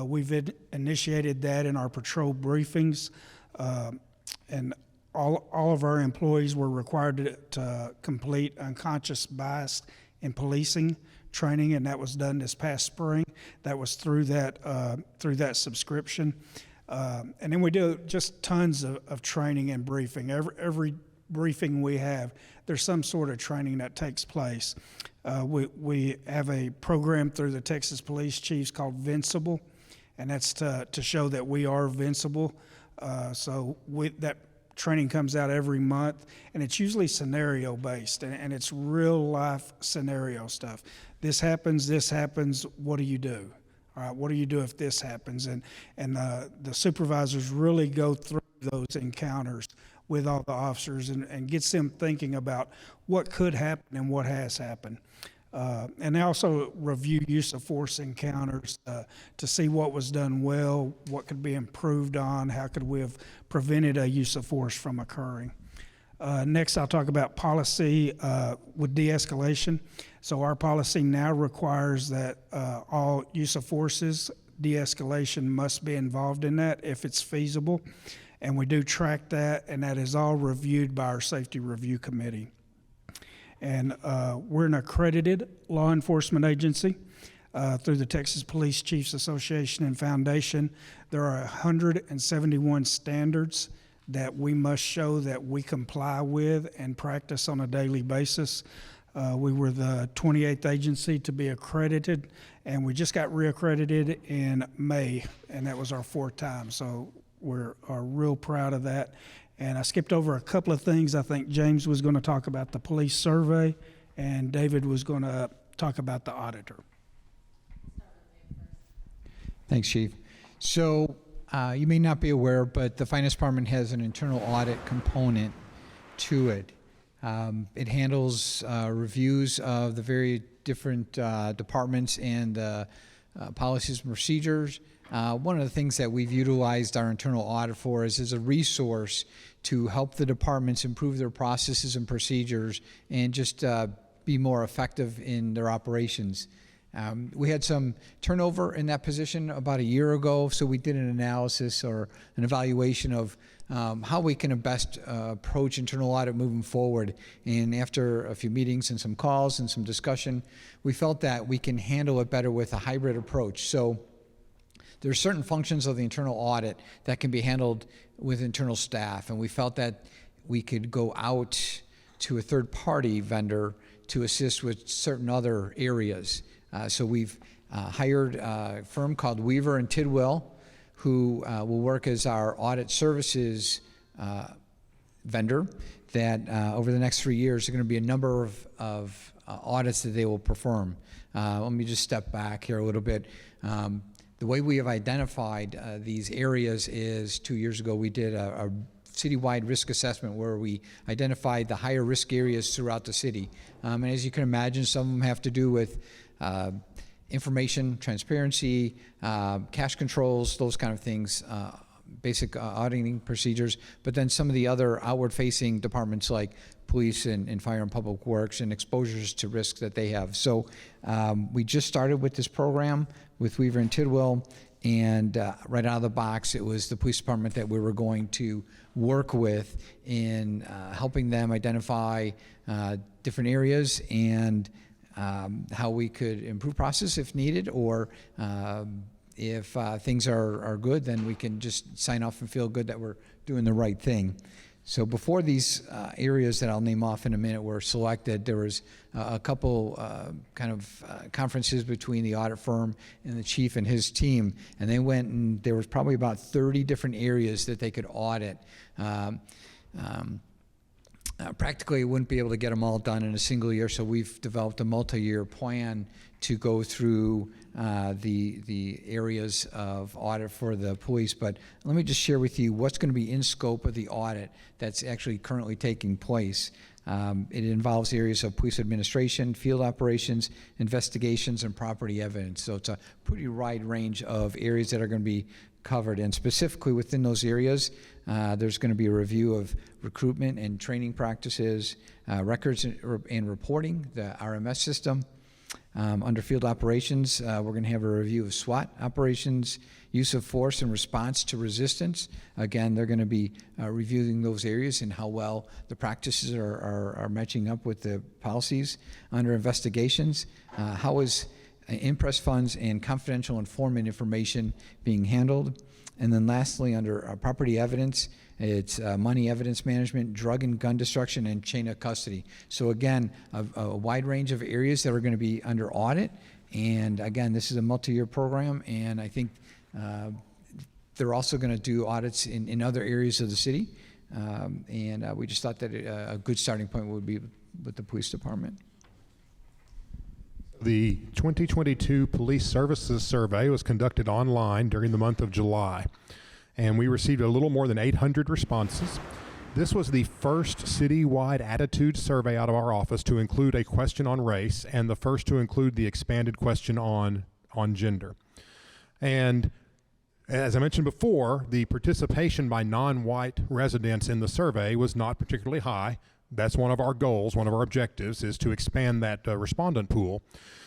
We've initiated that in our patrol briefings, and all of our employees were required to complete unconscious bias in policing training, and that was done this past spring. That was through that subscription. And then we do just tons of training and briefing. Every briefing we have, there's some sort of training that takes place. We have a program through the Texas Police Chiefs called Vincible, and that's to show that we are vincible. So that training comes out every month, and it's usually scenario based, and it's real life scenario stuff. This happens, what do you do? All right, what do you do if this happens? And the supervisors really go through those encounters with all the officers and gets them thinking about what could happen and what has happened. And they also review use of force encounters to see what was done well, what could be improved on, how could we have prevented a use of force from occurring. Next, I'll talk about policy with de-escalation. So our policy now requires that all use of forces, de-escalation must be involved in that if it's feasible. And we do track that, and that is all reviewed by our Safety Review Committee. And we're an accredited law enforcement agency through the Texas Police Chiefs Association and Foundation. There are 171 standards that we must show that we comply with and practice on a daily basis. We were the 28th agency to be accredited, and we just got reaccredited in May, and that was our 4th time. So we're real proud of that. And I skipped over a couple of things. I think James was going to talk about the police survey, and David was going to talk about the auditor. Thanks, Chief. So you may not be aware, but the Finance Department has an internal audit component to it. It handles reviews of the very different departments and policies and procedures. One of the things that we've utilized our internal audit for is as a resource to help the departments improve their processes and procedures and just be more effective in their operations. We had some turnover in that position about a year ago, so we did an analysis or an evaluation of how we can best approach internal audit moving forward. And after a few meetings and some calls and some discussion, we felt that we can handle it better with a hybrid approach. So there are certain functions of the internal audit that can be handled with internal staff, and we felt that we could go out to a third-party vendor to assist with certain other areas. So we've hired a firm called Weaver and Tidwell, who will work as our audit services vendor, that over the next 3 years, there are going to be a number of audits that they will perform. Let me just step back here a little bit. The way we have identified these areas is 2 years ago we did a citywide risk assessment where we identified the higher risk areas throughout the city. And as you can imagine, some of them have to do with information, transparency, cash controls, those kind of things, basic auditing procedures, but then some of the other outward-facing departments like police and fire and public works and exposures to risks that they have. So we just started with this program with Weaver and Tidwell, and right out of the box, it was the police department that we were going to work with in helping them identify different areas and how we could improve process if needed, or if things are good, then we can just sign off and feel good that we're doing the right thing. So before these areas that I'll name off in a minute were selected, there was a couple conferences between the audit firm and the chief and his team, and they went and there was probably about 30 different areas that they could audit. practically wouldn't be able to get them all done in a single year, so we've developed a multi-year plan to go through the areas of audit for the police. But let me just share with you what's going to be in scope of the audit that's actually currently taking place. It involves areas of police administration, field operations, investigations, and property evidence. So it's a pretty wide range of areas that are going to be covered. And specifically within those areas, there's going to be a review of recruitment and training practices, records and reporting, the RMS system. Under field operations, we're going to have a review of SWAT operations, use of force and response to resistance. Again, they're going to be reviewing those areas and how well the practices are matching up with the policies. Under investigations, how is impress funds and confidential informant information being handled? And then lastly, under property evidence, it's money evidence management, drug and gun destruction, and chain of custody. So again, a wide range of areas that are going to be under audit. And again, this is a multi-year program, and I think they're also going to do audits in other areas of the city. And we just thought that a good starting point would be with the police department. The 2022 Police Services Survey was conducted online during the month of July, and we received a little more than 800 responses. This was the first citywide attitude survey out of our office to include a question on race, and the first to include the expanded question on gender. And as I mentioned before, the participation by non-white residents in the survey was not particularly high. That's one of our goals, one of our objectives, is to expand that respondent pool.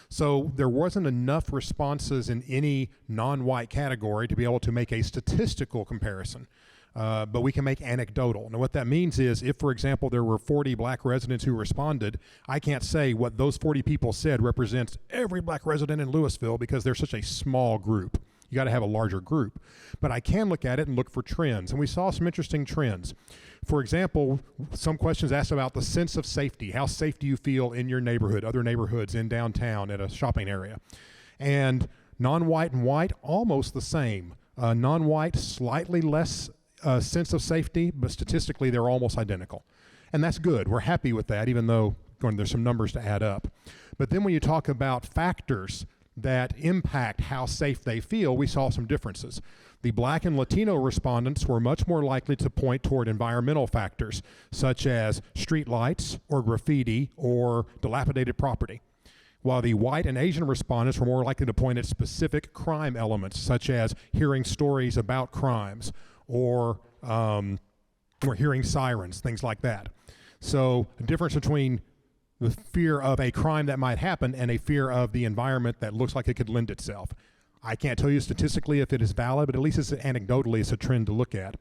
So there wasn't enough responses in any non-white category to be able to make a statistical comparison, but we can make anecdotal. Now what that means is if, for example, there were 40 black residents who responded, I can't say what those 40 people said represents every black resident in Louisville because they're such a small group. You got to have a larger group. But I can look at it and look for trends, and we saw some interesting trends. For example, some questions asked about the sense of safety. How safe do you feel in your neighborhood, other neighborhoods, in downtown, at a shopping area? And non-white and white, almost the same. Non-white, slightly less sense of safety, but statistically they're almost identical. And that's good. We're happy with that, even though there's some numbers to add up. But then when you talk about factors that impact how safe they feel, we saw some differences. The black and Latino respondents were much more likely to point toward environmental factors, such as street lights or graffiti or dilapidated property, while the white and Asian respondents were more likely to point at specific crime elements, such as hearing stories about crimes or hearing sirens, things like that. So the difference between the fear of a crime that might happen and a fear of the environment that looks like it could lend itself. I can't tell you statistically if it is valid, but at least anecdotally it's a trend to look at.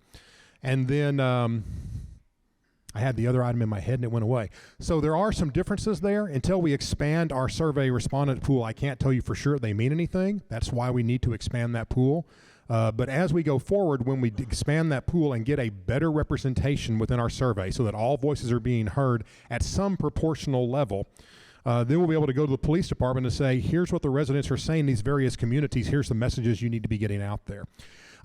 And then I had the other item in my head and it went away. So there are some differences there. Until we expand our survey respondent pool, I can't tell you for sure they mean anything. That's why we need to expand that pool. But as we go forward, when we expand that pool and get a better representation within our survey so that all voices are being heard at some proportional level, then we'll be able to go to the police department and say, here's what the residents are saying in these various communities, here's the messages you need to be getting out there.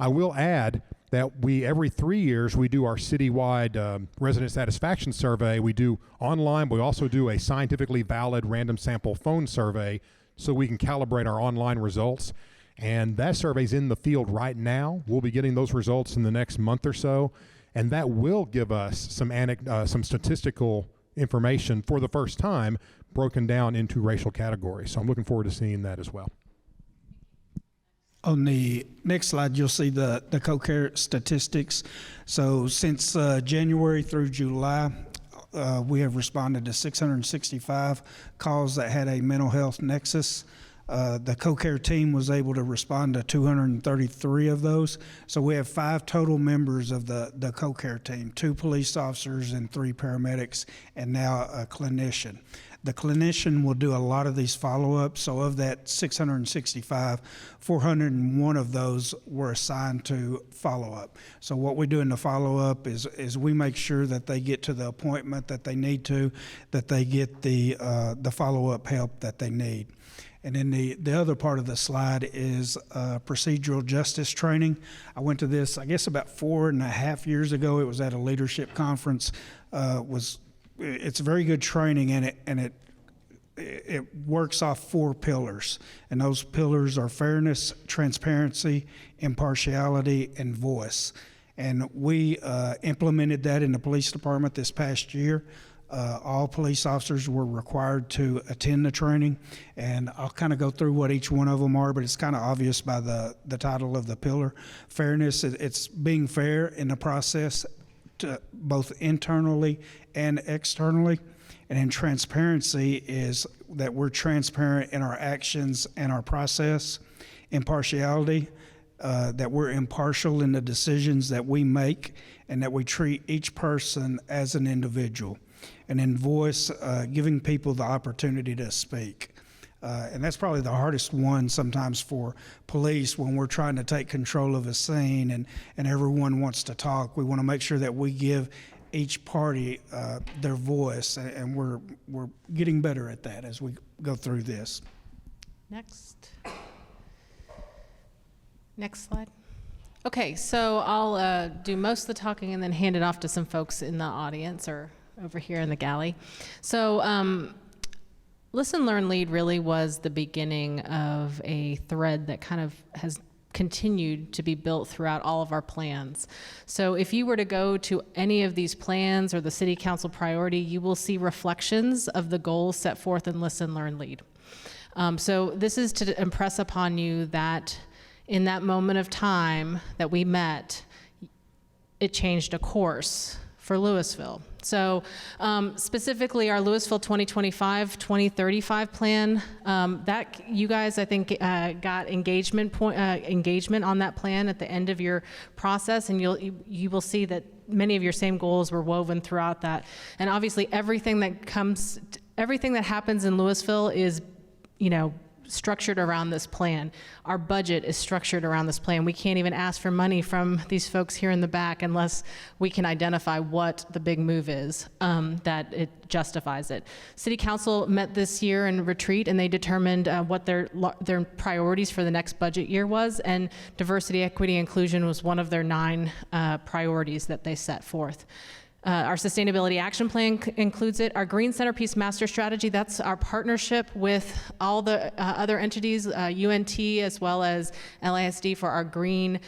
I will add that every 3 years, we do our citywide resident satisfaction survey. We do online, but we also do a scientifically valid random sample phone survey so we can calibrate our online results. And that survey's in the field right now. We'll be getting those results in the next month or so, and that will give us some statistical information for the first time broken down into racial categories. So I'm looking forward to seeing that as well. On the next slide, you'll see the Cochair Statistics. So since January through July, we have responded to 665 calls that had a mental health nexus. The Cochair team was able to respond to 233 of those. So we have 5 total members of the Cochair team, 2 police officers and 3 paramedics, and now a clinician. The clinician will do a lot of these follow-ups. So of that 665, 401 of those were assigned to follow-up. So what we do in the follow-up is we make sure that they get to the appointment that they need to, that they get the follow-up help that they need. And then the other part of the slide is procedural justice training. I went to this, I guess, about 4.5 years ago. It was at a leadership conference. Was it's very good training, and it works off 4 pillars, and those pillars are fairness, transparency, impartiality, and voice. And we implemented that in the police department this past year. All police officers were required to attend the training, and I'll kind of go through what each one of them are, but it's kind of obvious by the title of the pillar. Fairness, it's being fair in the process, both internally and externally. And then transparency is that we're transparent in our actions and our process. Impartiality, that we're impartial in the decisions that we make and that we treat each person as an individual. And then voice, giving people the opportunity to speak. And that's probably the hardest one sometimes for police when we're trying to take control of a scene and everyone wants to talk. We want to make sure that we give each party their voice, and we're getting better at that as we go through this. Next slide. Okay, so I'll do most of the talking and then hand it off to some folks in the audience or over here in the galley. So Listen, Learn, Lead really was the beginning of a thread that kind of has continued to be built throughout all of our plans. So if you were to go to any of these plans or the city council priority, you will see reflections of the goals set forth in Listen, Learn, Lead. So this is to impress upon you that in that moment of time that we met, it changed a course for Louisville. So specifically our Louisville 2025-2035 plan, that you guys, I think, got engagement on that plan at the end of your process, and you will see that many of your same goals were woven throughout that. And obviously everything that happens in Louisville is, structured around this plan. Our budget is structured around this plan. We can't even ask for money from these folks here in the back unless we can identify what the big move is, that it justifies it. City Council met this year in retreat, and they determined what their priorities for the next budget year was, and diversity, equity, inclusion was one of their 9 priorities that they set forth. Our Sustainability Action Plan includes it. Our Green Centerpiece Master Strategy, that's our partnership with all the other entities, UNT as well as LISD for our green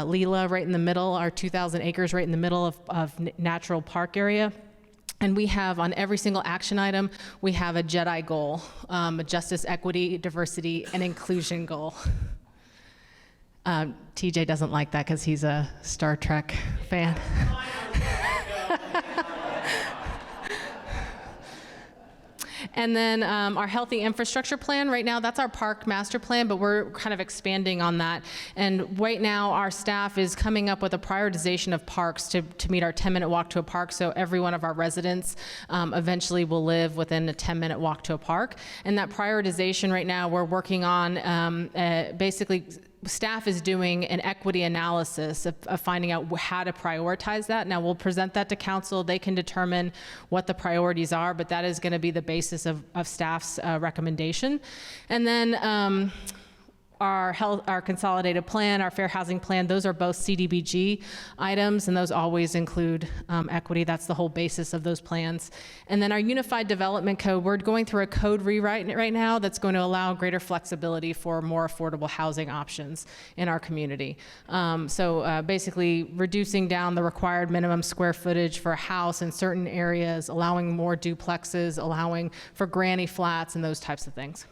Lila right in the middle, our 2,000 acres right in the middle of natural park area. And we have on every single action item, we have a JEDI goal, a justice, equity, diversity, and inclusion goal. TJ doesn't like that because he's a Star Trek fan. And then our healthy infrastructure plan, right now, that's our park master plan, but we're kind of expanding on that. And right now, our staff is coming up with a prioritization of parks to meet our 10-minute walk to a park, so every one of our residents eventually will live within a 10-minute walk to a park. And that prioritization right now, we're working on basically, staff is doing an equity analysis of finding out how to prioritize that. Now we'll present that to council. They can determine what the priorities are, but that is going to be the basis of staff's recommendation. And then our consolidated plan, our fair housing plan, those are both CDBG items, and those always include equity. That's the whole basis of those plans. And then our unified development code, we're going through a code rewrite right now that's going to allow greater flexibility for more affordable housing options in our community. So basically reducing down the required minimum square footage for a house in certain areas, allowing more duplexes, allowing for granny flats and those types of things.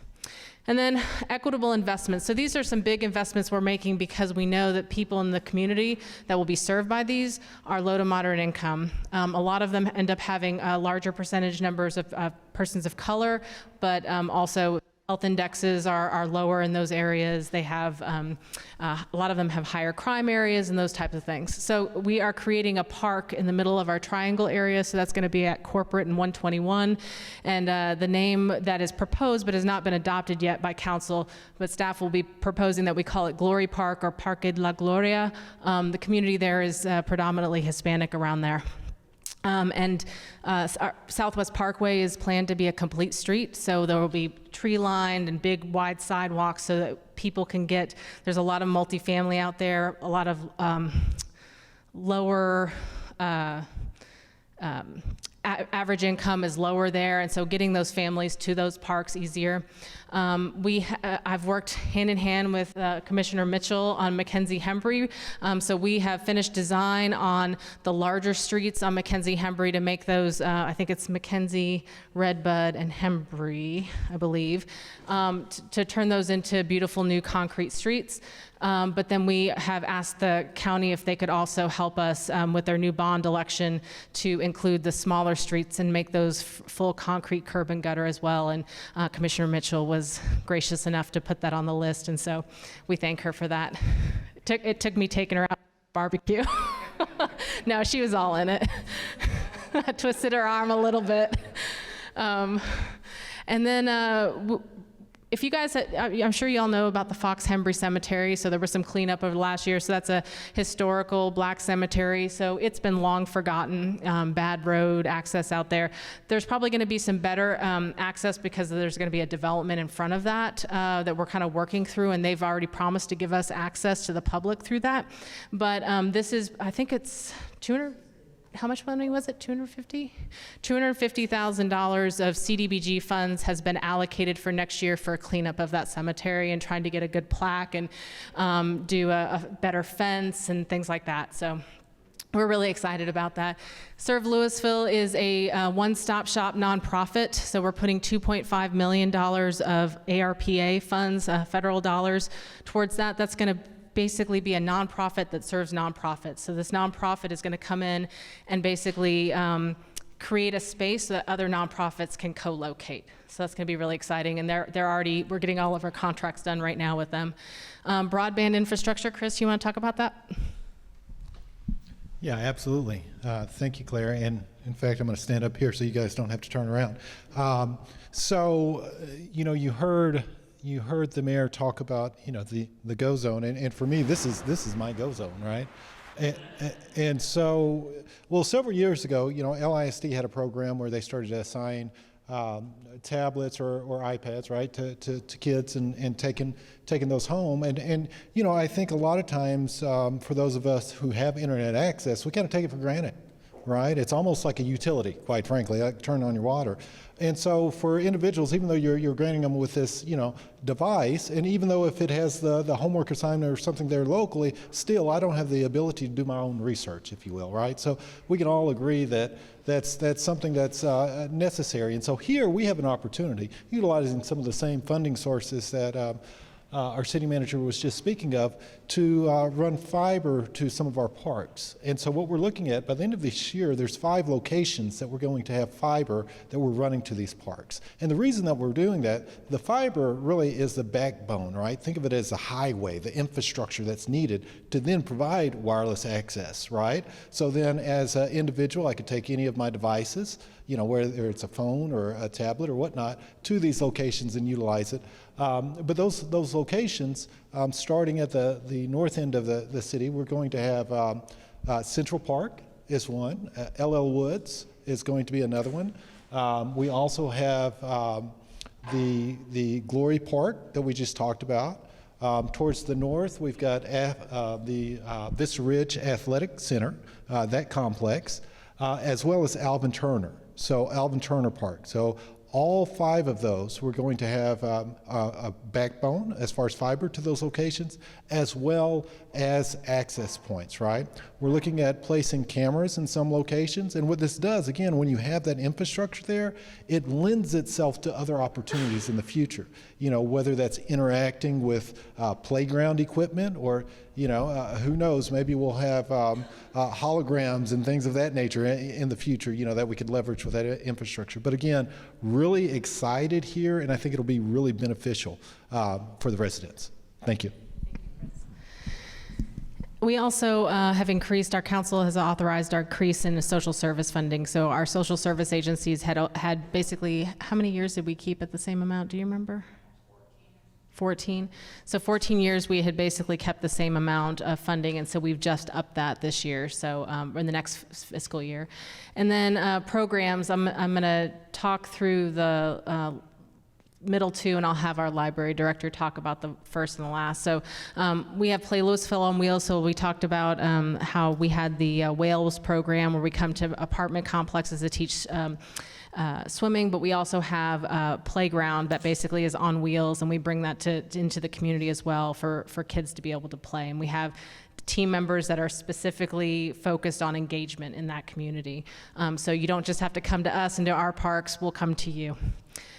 And then equitable investments. So these are some big investments we're making because we know that people in the community that will be served by these are low to moderate income. A lot of them end up having larger percentage numbers of persons of color, but also health indexes are lower in those areas. They have, a lot of them have higher crime areas and those types of things. So we are creating a park in the middle of our triangle area, so that's going to be at Corporate and 121. And the name that is proposed but has not been adopted yet by council, but staff will be proposing that we call it Glory Park or Parque de la Gloria. The community there is predominantly Hispanic around there. Our Southwest Parkway is planned to be a complete street, so there will be tree-lined and big wide sidewalks so that people can get, there's a lot of multifamily out there, a lot of lower average income is lower there, and so getting those families to those parks easier. I've worked hand in hand with Commissioner Mitchell on Hembree. So we have finished design on the larger streets on Hembree to make those, I think it's Mackenzie, Redbud, and Hembree, I believe, to turn those into beautiful new concrete streets. But then we have asked the county if they could also help us with their new bond election to include the smaller streets and make those full concrete curb and gutter as well. And Commissioner Mitchell was gracious enough to put that on the list, and so we thank her for that. It took me taking her out to barbecue. No, she was all in it. I twisted her arm a little bit. And then if you guys, I'm sure you all know about the Hembree Cemetery, so there was some cleanup over the last year, so that's a historical black cemetery, so it's been long forgotten, bad road access out there. There's probably gonna be some better access because there's gonna be a development in front of that that we're kind of working through, and they've already promised to give us access to the public through that. But this is, I think it's how much money was it? $250,000 of CDBG funds has been allocated for next year for a cleanup of that cemetery and trying to get a good plaque and do a better fence and things like that. So we're really excited about that. Serve Louisville is a one-stop shop nonprofit, so we're putting $2.5 million of ARPA funds, federal dollars, towards that. That's going to basically be a nonprofit that serves nonprofits. So this nonprofit is going to come in and basically create a space so that other nonprofits can co-locate. So that's going to be really exciting, and we're getting all of our contracts done right now with them. Broadband Infrastructure, Chris, you want to talk about that? Yeah, absolutely. Thank you, Claire. And in fact, I'm going to stand up here so you guys don't have to turn around. You heard the mayor talk about, the go zone, and for me, this is my go zone, right? And so, well, several years ago, LISD had a program where they started to assign tablets or iPads, right, to kids and taking those home. And I think a lot of times for those of us who have internet access, we kind of take it for granted, right? It's almost like a utility, quite frankly, like turn on your water. And so for individuals, even though you're granting them with this, device, and even though if it has the homework assignment or something there locally, still I don't have the ability to do my own research, if you will, right? So we can all agree that that's something that's necessary. And so here we have an opportunity, utilizing some of the same funding sources that our city manager was just speaking of, to run fiber to some of our parks. And so what we're looking at, by the end of this year, there's 5 locations that we're going to have fiber that we're running to these parks. And the reason that we're doing that, the fiber really is the backbone, right? Think of it as the highway, the infrastructure that's needed to then provide wireless access, right? So then as an individual, I could take any of my devices, whether it's a phone or a tablet or whatnot, to these locations and utilize it. But those locations, starting at the north end of the city, we're going to have Central Park is one, LL Woods is going to be another one. We also have the Glory Park that we just talked about. Towards the north, we've got the Vista Ridge Athletic Center, that complex, as well as Alvin Turner. So Alvin Turner Park. So all 5 of those, we're going to have a backbone as far as fiber to those locations, as well as access points, right? We're looking at placing cameras in some locations, and what this does, again, when you have that infrastructure there, it lends itself to other opportunities in the future. Whether that's interacting with playground equipment, or who knows, maybe we'll have holograms and things of that nature in the future, that we could leverage with that infrastructure. But again, really excited here, and I think it'll be really beneficial for the residents. Thank you. We also have increased, our council has authorized our increase in the social service funding. So our social service agencies had basically, how many years did we keep at the same amount? Do you remember? 14. So 14 years we had basically kept the same amount of funding, and so we've just upped that this year, so in the next fiscal year. And then programs, I'm going to talk through the middle two, and I'll have our library director talk about the first and the last. So we have Play Lewisville on Wheels. So we talked about how we had the Whales program where we come to apartment complexes to teach swimming, but we also have a playground that basically is on wheels, and we bring that into the community as well for kids to be able to play. And we have team members that are specifically focused on engagement in that community. So you don't just have to come to us and to our parks, we'll come to you.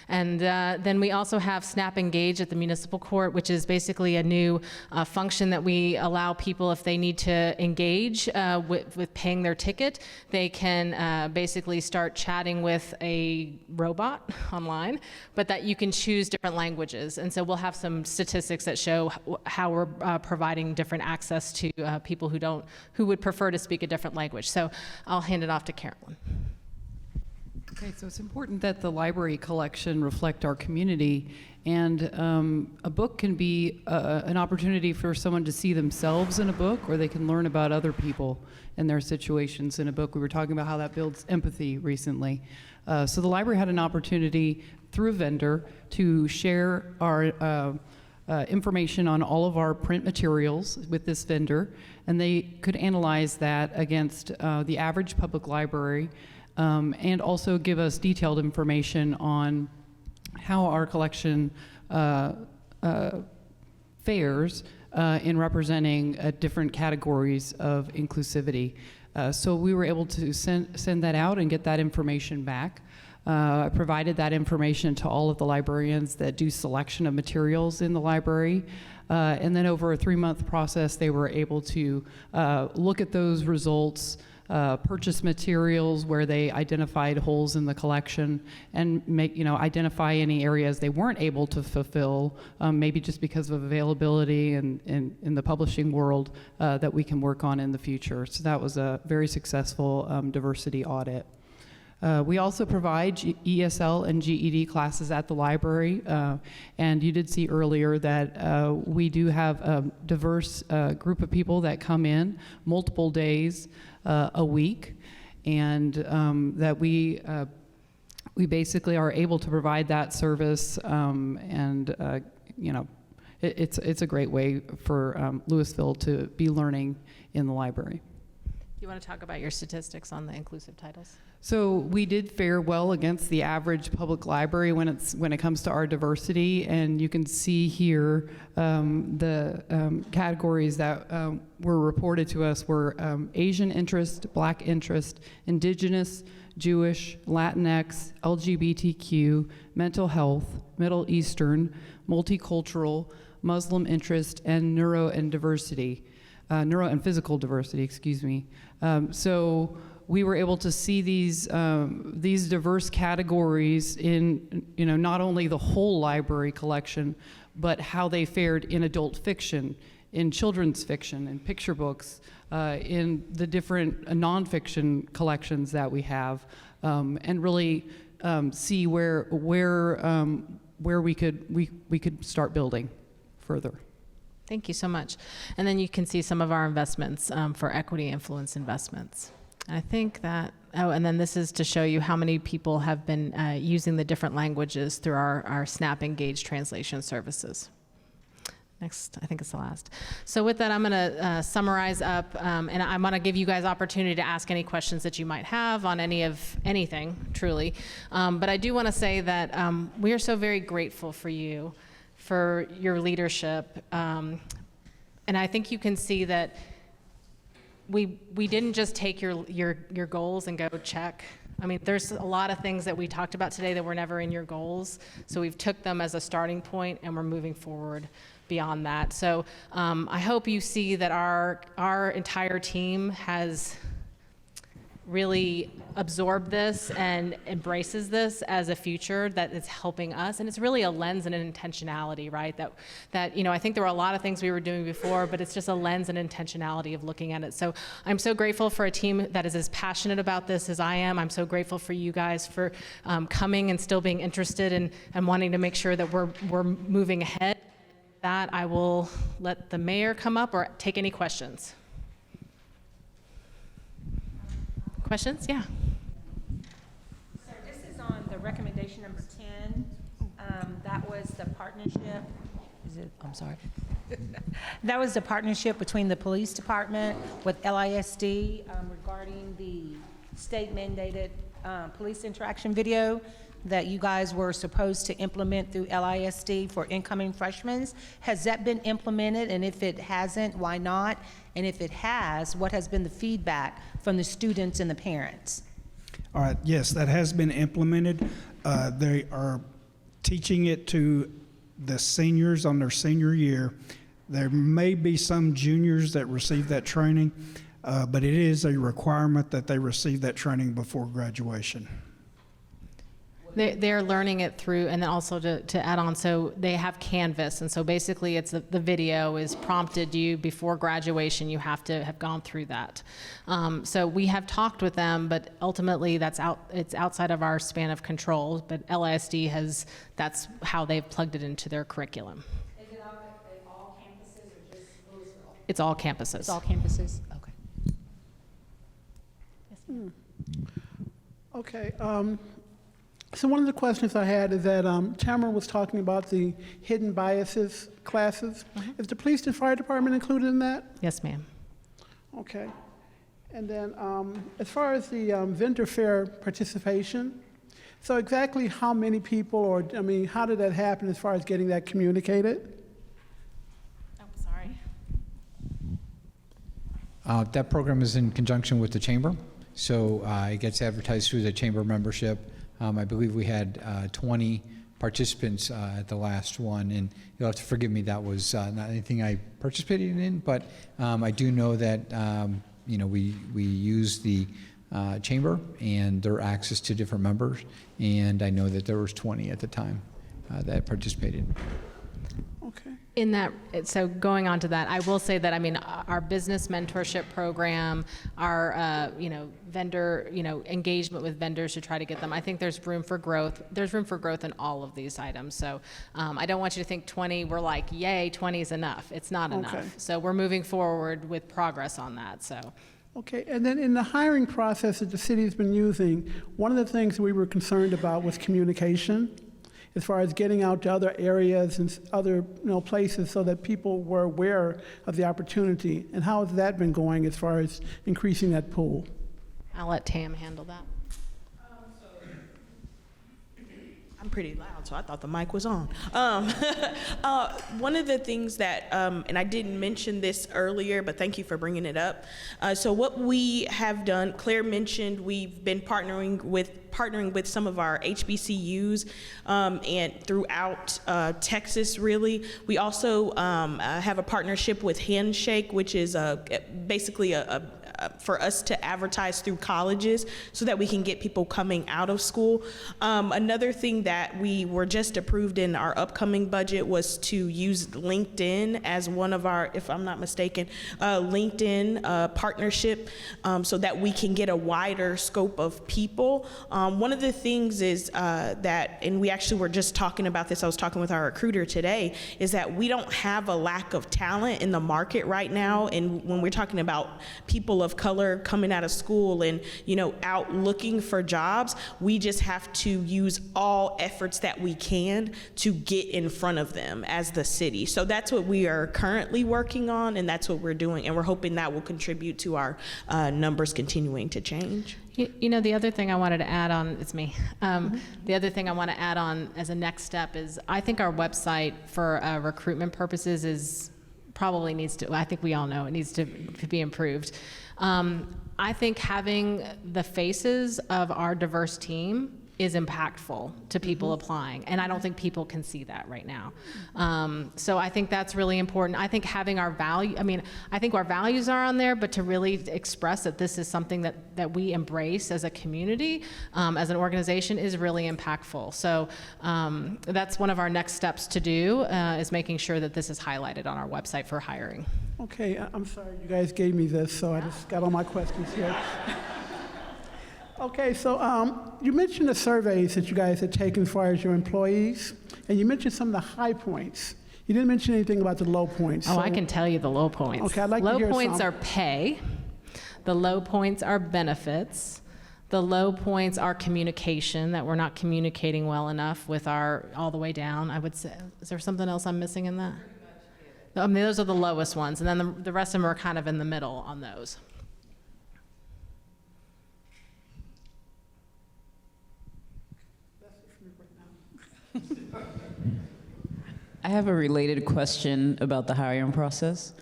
And then we also have Snap Engage at the municipal court, which is basically a new function that we allow people, if they need to engage with paying their ticket, they can basically start chatting with a robot online, but that you can choose different languages. And so we'll have some statistics that show how we're providing different access to people who would prefer to speak a different language. So I'll hand it off to Carolyn. Okay, so it's important that the library collection reflect our community, and a book can be an opportunity for someone to see themselves in a book, or they can learn about other people and their situations in a book. We were talking about how that builds empathy recently. So the library had an opportunity through a vendor to share our information on all of our print materials with this vendor, and they could analyze that against the average public library, and also give us detailed information on how our collection fares in representing different categories of inclusivity. So we were able to send that out and get that information back. I provided that information to all of the librarians that do selection of materials in the library. And then over a 3-month process, they were able to look at those results, purchase materials where they identified holes in the collection, and identify any areas they weren't able to fulfill, maybe just because of availability and in the publishing world, that we can work on in the future. So that was a very successful diversity audit. We also provide ESL and GED classes at the library, and you did see earlier that we do have a diverse group of people that come in multiple days a week, and that we basically are able to provide that service, and it's a great way for Louisville to be learning in the library. Do you want to talk about your statistics on the inclusive titles? So we did fare well against the average public library when it comes to our diversity, and you can see here the categories that were reported to us were Asian interest, Black interest, Indigenous, Jewish, Latinx, LGBTQ, mental health, Middle Eastern, multicultural, Muslim interest, and neuro and physical diversity, excuse me. So we were able to see these diverse categories in not only the whole library collection, but how they fared in adult fiction, in children's fiction, in picture books, in the different nonfiction collections that we have, and really see where we could start building further. Thank you so much. And then you can see some of our investments for equity influence investments. I think that, and then this is to show you how many people have been using the different languages through our Snap Engage translation services. Next, I think it's the last. So with that, I'm going to summarize up, and I'm going to give you guys opportunity to ask any questions that you might have on anything, truly. But I do want to say that we are so very grateful for you, for your leadership, and I think you can see that we didn't just take your goals and go check. I mean, there's a lot of things that we talked about today that were never in your goals, so we've took them as a starting point and we're moving forward beyond that. So I hope you see that our entire team has really absorbed this and embraces this as a future that is helping us, and it's really a lens and an intentionality, right? That I think there were a lot of things we were doing before, but it's just a lens and intentionality of looking at it. So I'm so grateful for a team that is as passionate about this as I am. I'm so grateful for you guys for coming and still being interested and wanting to make sure that we're moving ahead. With that, I will let the mayor come up or take any questions. Questions? Yeah. So this is on the recommendation number 10. That was the partnership. I'm sorry. That was the partnership between the police department with LISD regarding the state mandated police interaction video that you guys were supposed to implement through LISD for incoming freshmen. Has that been implemented? And if it hasn't, why not? And if it has, what has been the feedback from the students and the parents? All right, yes, that has been implemented. They are teaching it to the seniors on their senior year. There may be some juniors that receive that training, but it is a requirement that they receive that training before graduation. They're learning it through, and then also to add on, so they have Canvas, and so basically it's the video is prompted you before graduation. You have to have gone through that. So we have talked with them, but ultimately it's outside of our span of control. But LISD that's how they've plugged it into their curriculum. Is it all campuses or just Louisville? It's all campuses. It's all campuses. Okay. Yes, okay. So one of the questions I had is that Tamara was talking about the hidden biases classes. Is the police and fire department included in that? Yes, ma'am. Okay. And then as far as the vendor fair participation, so exactly how many people, or I mean, how did that happen as far as getting that communicated? Oh, sorry. That program is in conjunction with the chamber, so it gets advertised through the chamber membership. I believe we had 20 participants at the last one, and you'll have to forgive me, that was not anything I participated in, but I do know that we use the chamber and their access to different members, and I know that there was 20 at the time that participated. Okay. In that, so going on to that, I will say that, I mean, our business mentorship program, our, vendor, engagement with vendors to try to get them, I think there's room for growth. There's room for growth in all of these items. So I don't want you to think 20, we're like, yay, 20 is enough. It's not enough. So we're moving forward with progress on that, so. Okay, and then in the hiring process that the city's been using, one of the things we were concerned about was communication, as far as getting out to other areas and other places so that people were aware of the opportunity. And how has that been going as far as increasing that pool? I'll let Tam handle that. I'm pretty loud, so I thought the mic was on. One of the things that, and I didn't mention this earlier, but thank you for bringing it up. So what we have done, Claire mentioned, we've been partnering with some of our HBCUs and throughout Texas, really. We also have a partnership with Handshake, which is basically for us to advertise through colleges so that we can get people coming out of school. Another thing that we were just approved in our upcoming budget was to use LinkedIn as one of our, if I'm not mistaken, LinkedIn partnership so that we can get a wider scope of people. One of the things is that, and we actually were just talking about this, I was talking with our recruiter today, is that we don't have a lack of talent in the market right now. And when we're talking about people of color coming out of school and out looking for jobs, we just have to use all efforts that we can to get in front of them as the city. So that's what we are currently working on, and that's what we're doing, and we're hoping that will contribute to our numbers continuing to change. The other thing I wanted to add on, it's me. The other thing I want to add on as a next step is I think our website for recruitment purposes probably needs to, I think we all know it needs to be improved. I think having the faces of our diverse team is impactful to people applying, and I don't think people can see that right now. So I think that's really important. I think having our value, I think our values are on there, but to really express that this is something that we embrace as a community, as an organization, is really impactful. So that's one of our next steps to do, is making sure that this is highlighted on our website for hiring. Okay, I'm sorry you guys gave me this, so I just got all my questions here. Okay, so you mentioned the surveys that you guys had taken as far as your employees, and you mentioned some of the high points. You didn't mention anything about the low points. Oh, I can tell you the low points. Okay, I'd like to hear Low points some. are pay. The low points are benefits. The low points are communication, that we're not communicating well enough with our, all the way down, I would say. Is there something else I'm missing in that? I mean, those are the lowest ones, and then the rest of them are kind of in the middle on those. I have a related question about the hiring process.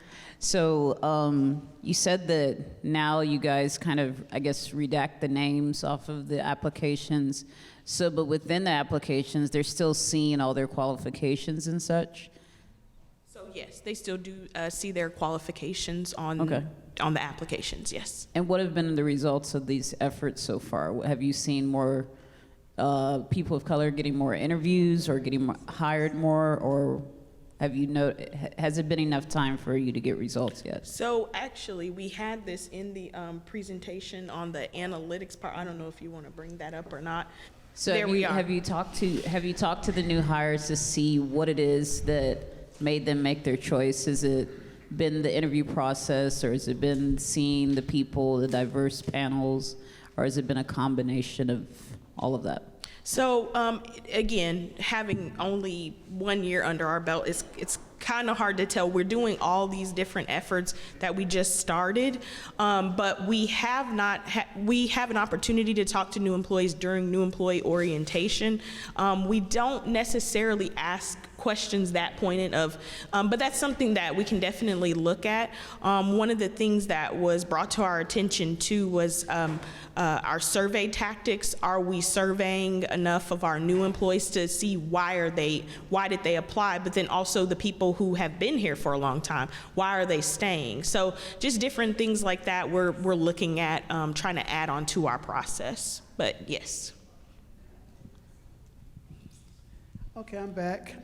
So you said that now you guys kind of, I guess, redact the names off of the applications. So, but within the applications, they're still seeing all their qualifications and such? So yes, they still do see their qualifications on on the applications, yes. And what have been the results of these efforts so far? Have you seen more people of color getting more interviews or getting hired more, or have you has it been enough time for you to get results yet? So actually, we had this in the presentation on the analytics part. I don't know if you want to bring that up or not. So there we are. Have you talked to the new hires to see what it is that made them make their choice? Has it been the interview process, or has it been seeing the people, the diverse panels, or has it been a combination of all of that? So again, having only 1 year under our belt, it's kind of hard to tell. We're doing all these different efforts that we just started, but we have not. We have an opportunity to talk to new employees during new employee orientation. We don't necessarily ask questions that pointed of, but that's something that we can definitely look at. One of the things that was brought to our attention too was our survey tactics. Are we surveying enough of our new employees to see why did they apply, but then also the people who have been here for a long time, why are they staying? So just different things like that we're looking at, trying to add on to our process, but yes. Okay, I'm back.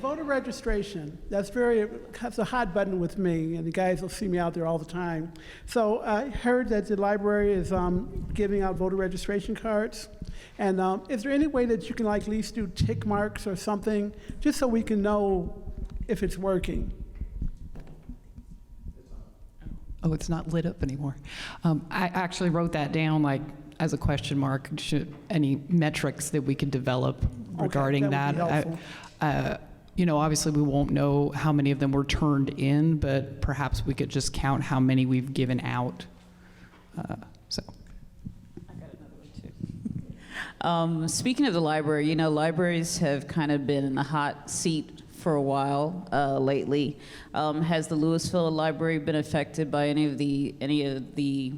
Voter registration, that's a hot button with me, and the guys will see me out there all the time. So I heard that the library is giving out voter registration cards. And is there any way that you can like at least do tick marks or something, just so we can know if it's working? Oh, it's not lit up anymore. I actually wrote that down like as a question mark. Any metrics that we could develop regarding that would be helpful. You know, obviously we won't know how many of them were turned in, but perhaps we could just count how many we've given out. So. Speaking of the library, you know, libraries have kind of been in the hot seat for a while lately. Has the Louisville Library been affected by any of the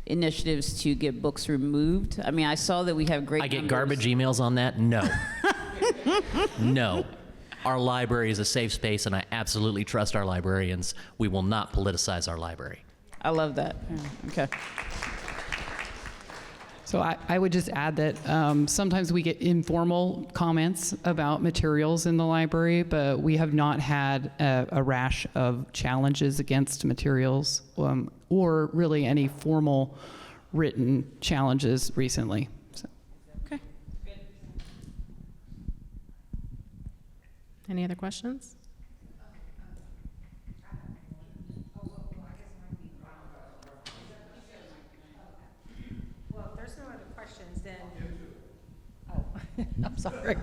initiatives to get books removed? I mean, I saw that we have great I get garbage emails on that. No. No. Our library is a safe space, and I absolutely trust our librarians. We will not politicize our library. I love that. Yeah. Okay. So I would just add that sometimes we get informal comments about materials in the library, but we have not had a rash of challenges against materials or really any formal written challenges recently. So. Okay. Good. Any other questions? I'm sorry.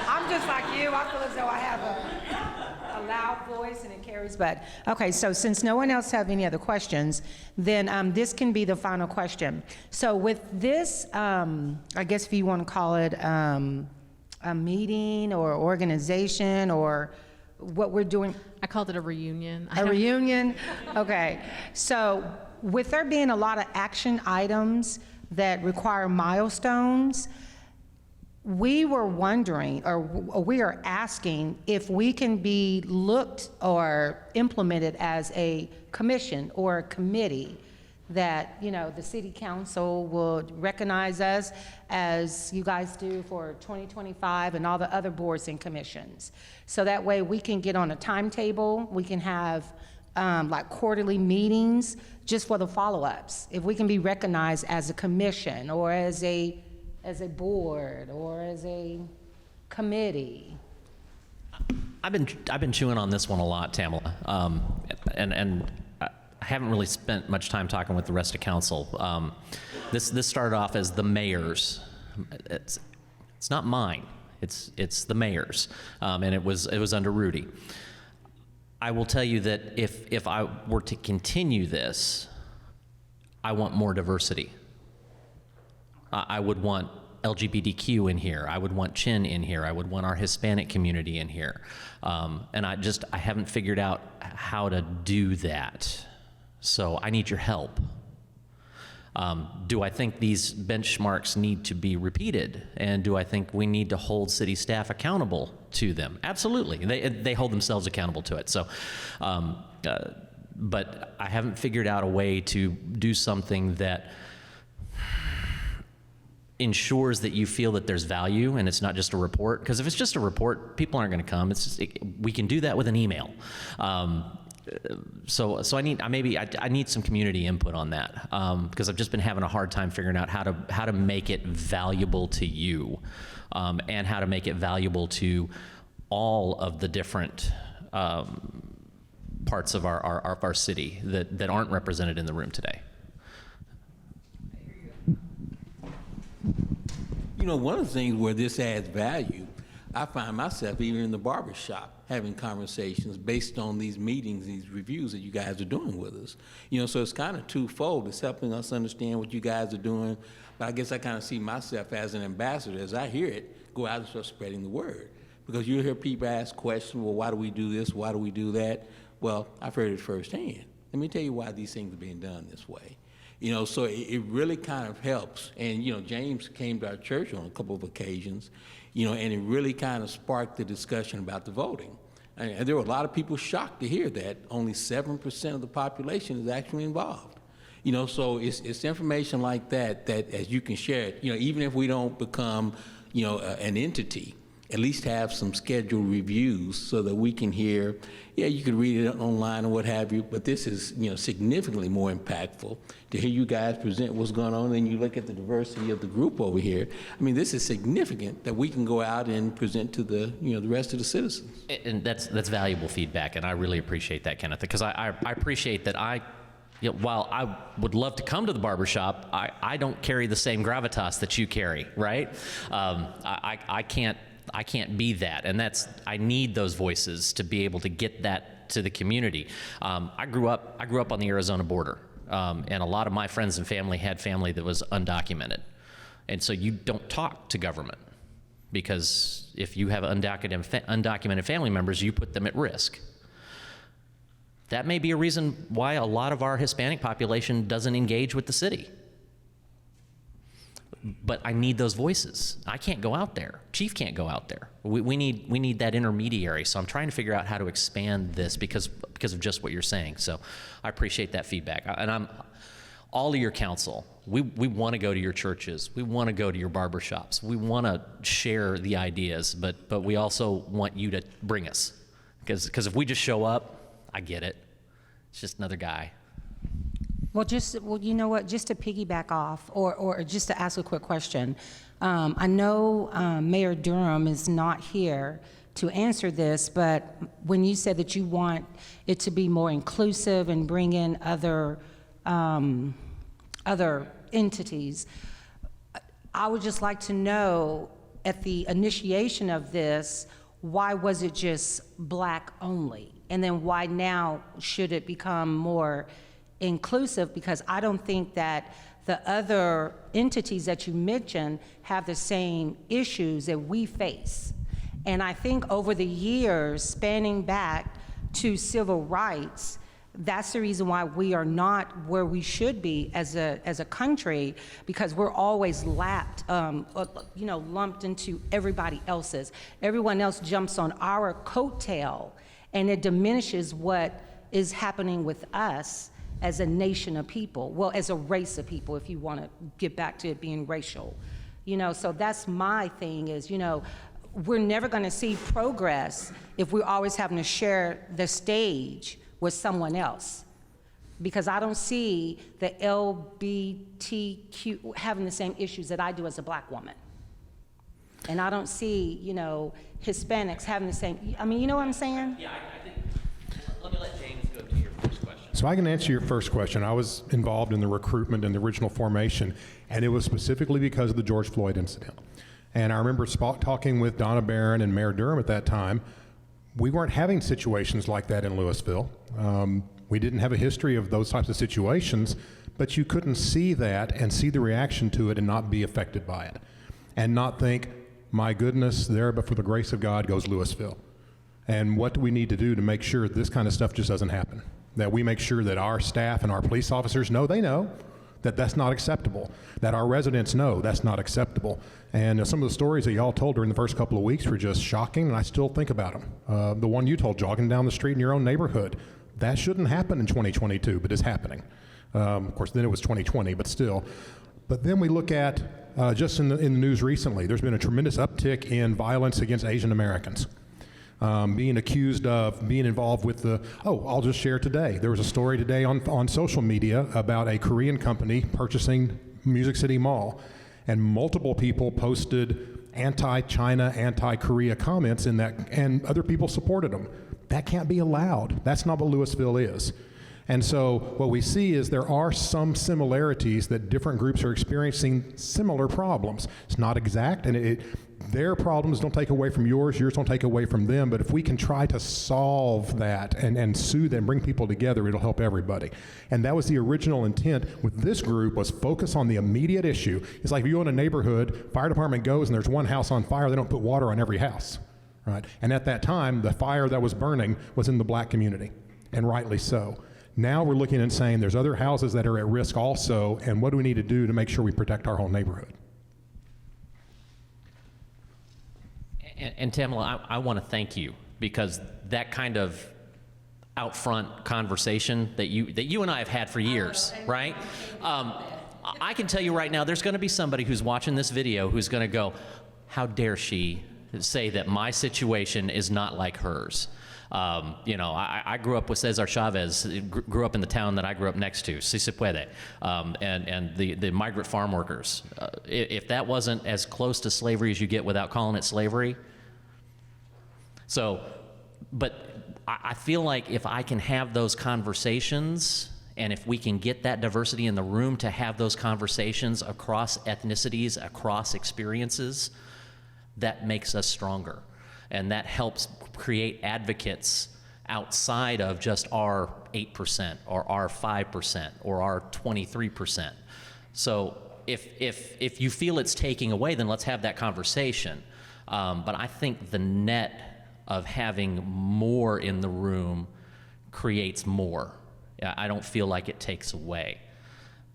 I'm just like you. I feel as though I have a loud voice and it carries. But okay, so since no one else have any other questions, then this can be the final question. So with this, I guess if you want to call it a meeting or organization or what we're doing. I called it a reunion. A reunion? Okay. So with there being a lot of action items that require milestones, we were wondering, or we are asking, if we can be looked or implemented as a commission or a committee that, you know, the city council would recognize us as you guys do for 2025 and all the other boards and commissions. So that way we can get on a timetable, we can have like quarterly meetings just for the follow-ups. If we can be recognized as a commission or as a board or as a committee. I've been chewing on this one a lot, Tamala, and haven't really spent much time talking with the rest of council. This started off as the mayor's. It's not mine. It's the mayor's, and it was under Rudy. I will tell you that if I were to continue this, I want more diversity. I would want LGBTQ in here. I would want Chin in here. I would want our Hispanic community in here. And I haven't figured out how to do that. So I need your help. Do I think these benchmarks need to be repeated? And do I think we need to hold city staff accountable to them? Absolutely. They hold themselves accountable to it. So, but I haven't figured out a way to do something that ensures that you feel that there's value and it's not just a report. Because if it's just a report, people aren't going to come. We can do that with an email. So I need some community input on that, because I've just been having a hard time figuring out how to make it valuable to you, and how to make it valuable to all of the different parts of our city that aren't represented in the room today. You know, one of the things where this adds value, I find myself even in the barber shop having conversations based on these meetings, these reviews that you guys are doing with us. You know, so it's kind of twofold. It's helping us understand what you guys are doing, but I guess I kind of see myself as an ambassador. As I hear it, go out and start spreading the word. Because you hear people ask questions, well, why do we do this? Why do we do that? Well, I've heard it firsthand. Let me tell you why these things are being done this way. You know, so it really kind of helps. And, you know, James came to our church on a couple of occasions, you know, and it really kind of sparked the discussion about the voting. And there were a lot of people shocked to hear that only 7% of the population is actually involved. You know, so it's information like that as you can share it, you know, even if we don't become, you know, an entity, at least have some scheduled reviews so that we can hear, yeah, you could read it online or what have you, but this is, you know, significantly more impactful to hear you guys present what's going on, and you look at the diversity of the group over here. I mean, this is significant that we can go out and present to the, you know, the rest of the citizens. And that's valuable feedback, and I really appreciate that, Kenneth, because I appreciate that you know, while I would love to come to the barbershop, I don't carry the same gravitas that you carry, right? I can't be that, and I need those voices to be able to get that to the community. I grew up on the Arizona border, and a lot of my friends and family had family that was undocumented, and so you don't talk to government, because if you have undocumented family members, you put them at risk. That may be a reason why a lot of our Hispanic population doesn't engage with the city. But I need those voices. I can't go out there. Chief can't go out there. We need that intermediary. So I'm trying to figure out how to expand this because of just what you're saying. So I appreciate that feedback. And all of your council, we want to go to your churches. We want to go to your barbershops. We want to share the ideas, but we also want you to bring us. Because if we just show up, I get it. It's just another guy. Well, you know what, just to piggyback off, or just to ask a quick question. I know Mayor Durham is not here to answer this, but when you said that you want it to be more inclusive and bring in other entities, I would just like to know, at the initiation of this, why was it just Black only? And then why now should it become more inclusive? Because I don't think that the other entities that you mentioned have the same issues that we face. And I think over the years, spanning back to civil rights, that's the reason why we are not where we should be as a country, because we're always lumped into everybody else's. Everyone else jumps on our coattail, and it diminishes what is happening with us as a nation of people, well, as a race of people, if you want to get back to it being racial. You know, so that's my thing is, you know, we're never going to see progress if we're always having to share the stage with someone else. Because I don't see the LGBTQ having the same issues that I do as a Black woman. And I don't see, you know, Hispanics having the same, I mean, you know what I'm saying? Yeah, I think, let me let James go to your first question. So I can answer your first question. I was involved in the recruitment and the original formation, and it was specifically because of the George Floyd incident. And I remember talking with Donna Barron and Mayor Durham at that time. We weren't having situations like that in Louisville. We didn't have a history of those types of situations, but you couldn't see that and see the reaction to it and not be affected by it. And not think, my goodness, there but for the grace of God goes Louisville. And what do we need to do to make sure this kind of stuff just doesn't happen? That we make sure that our staff and our police officers know they know that that's not acceptable, that our residents know that's not acceptable. And some of the stories that y'all told during the first couple of weeks were just shocking, and I still think about them. The one you told, jogging down the street in your own neighborhood, that shouldn't happen in 2022, but it's happening. Of course, then it was 2020, but still. But then we look at, just in the news recently, there's been a tremendous uptick in violence against Asian Americans. Being accused of being involved with I'll just share today. There was a story today on social media about a Korean company purchasing Music City Mall, and multiple people posted anti-China, anti-Korea comments in that, and other people supported them. That can't be allowed. That's not what Louisville is. And so what we see is there are some similarities that different groups are experiencing similar problems. It's not exact, and their problems don't take away from yours don't take away from them, but if we can try to solve that and soothe and bring people together, it'll help everybody. And that was the original intent with this group, was focus on the immediate issue. It's like if you go in a neighborhood, fire department goes and there's one house on fire, they don't put water on every house, right? And at that time, the fire that was burning was in the black community, and rightly so. Now we're looking and saying there's other houses that are at risk also, and what do we need to do to make sure we protect our whole neighborhood? And Tamala, I want to thank you, because that kind of out front conversation that you and I have had for years, right? I can tell you right now, there's going to be somebody who's watching this video who's going to go, how dare she say that my situation is not like hers? I grew up with Cesar Chavez, grew up in the town that I grew up next to, Si Se Puede, and the migrant farm workers. If that wasn't as close to slavery as you get without calling it slavery. So, but I feel like if I can have those conversations, and if we can get that diversity in the room to have those conversations across ethnicities, across experiences, that makes us stronger. And that helps create advocates outside of just our 8% or our 5% or our 23%. So if you feel it's taking away, then let's have that conversation. But I think the net of having more in the room creates more. I don't feel like it takes away.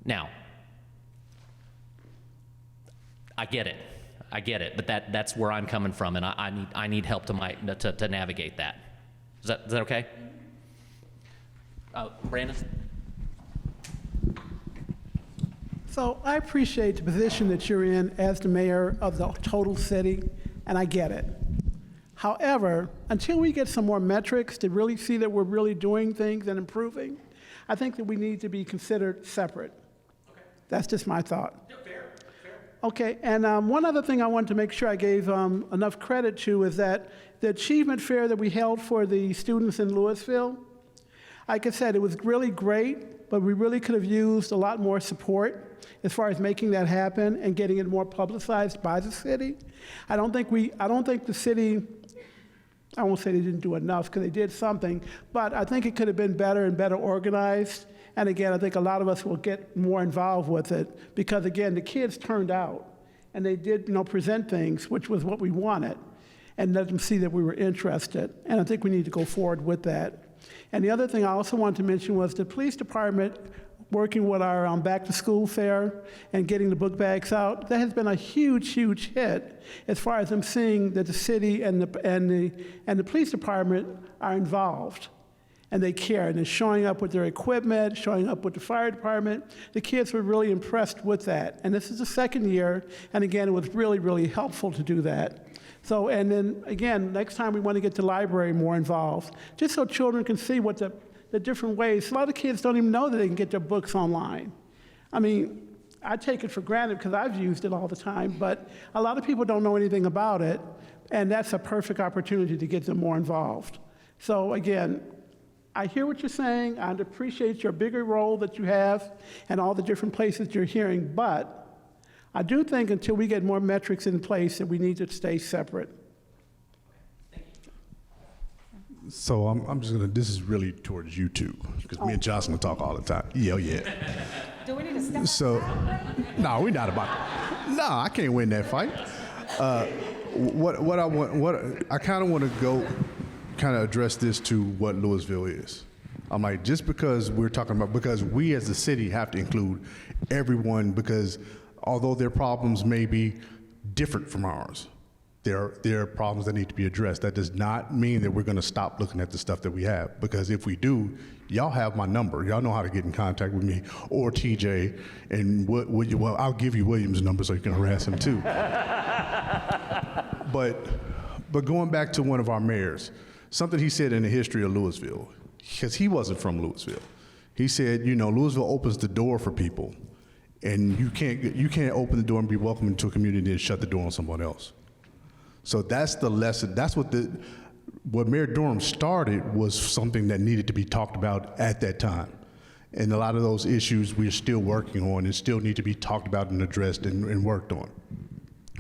Now, I get it, but that's where I'm coming from, and I need help to navigate that. Is that okay? Brandon? So I appreciate the position that you're in as the mayor of the total city, and I get it. However, until we get some more metrics to really see that we're really doing things and improving, I think that we need to be considered separate. Okay. That's just my thought. Yeah, fair. Okay, and one other thing I wanted to make sure I gave enough credit to is that the achievement fair that we held for the students in Louisville, like I said, it was really great, but we really could have used a lot more support as far as making that happen and getting it more publicized by the city. I don't think the city, I won't say they didn't do enough, because they did something, but I think it could have been better and better organized. And again, I think a lot of us will get more involved with it, because again, the kids turned out and they did, present things, which was what we wanted, and let them see that we were interested. And I think we need to go forward with that. And the other thing I also wanted to mention was the police department working with our back to school fair and getting the book bags out. That has been a huge, huge hit as far as them seeing that the city and the police department are involved. And they care, and they're showing up with their equipment, showing up with the fire department. The kids were really impressed with that. And this is the second year, and again, it was really, really helpful to do that. So, and then again, next time we want to get the library more involved, just so children can see what the different ways. A lot of kids don't even know that they can get their books online. I mean, I take it for granted because I've used it all the time, but a lot of people don't know anything about it, and that's a perfect opportunity to get them more involved. So again, I hear what you're saying. I appreciate your bigger role that you have and all the different places you're hearing, but I do think until we get more metrics in place that we need to stay separate. So I'm just gonna, this is really towards you two, because me and Jocelyn talk all the time. Yeah. Do we need to step So, no, we're not about, no, I can't win that fight. What I kind of want to go, kind of address this to what Louisville is. I'm like, just because we're talking about, because we as a city have to include everyone, because although their problems may be different from ours, there are problems that need to be addressed. That does not mean that we're going to stop looking at the stuff that we have, because if we do, y'all have my number. Y'all know how to get in contact with me or TJ, and well, I'll give you William's number so you can harass him too. But going back to one of our mayors, something he said in the history of Louisville, because he wasn't from Louisville. He said, you know, Louisville opens the door for people, and you can't open the door and be welcome into a community and shut the door on someone else. So that's the lesson. That's what Mayor Durham started, was something that needed to be talked about at that time. And a lot of those issues we're still working on and still need to be talked about and addressed and worked on.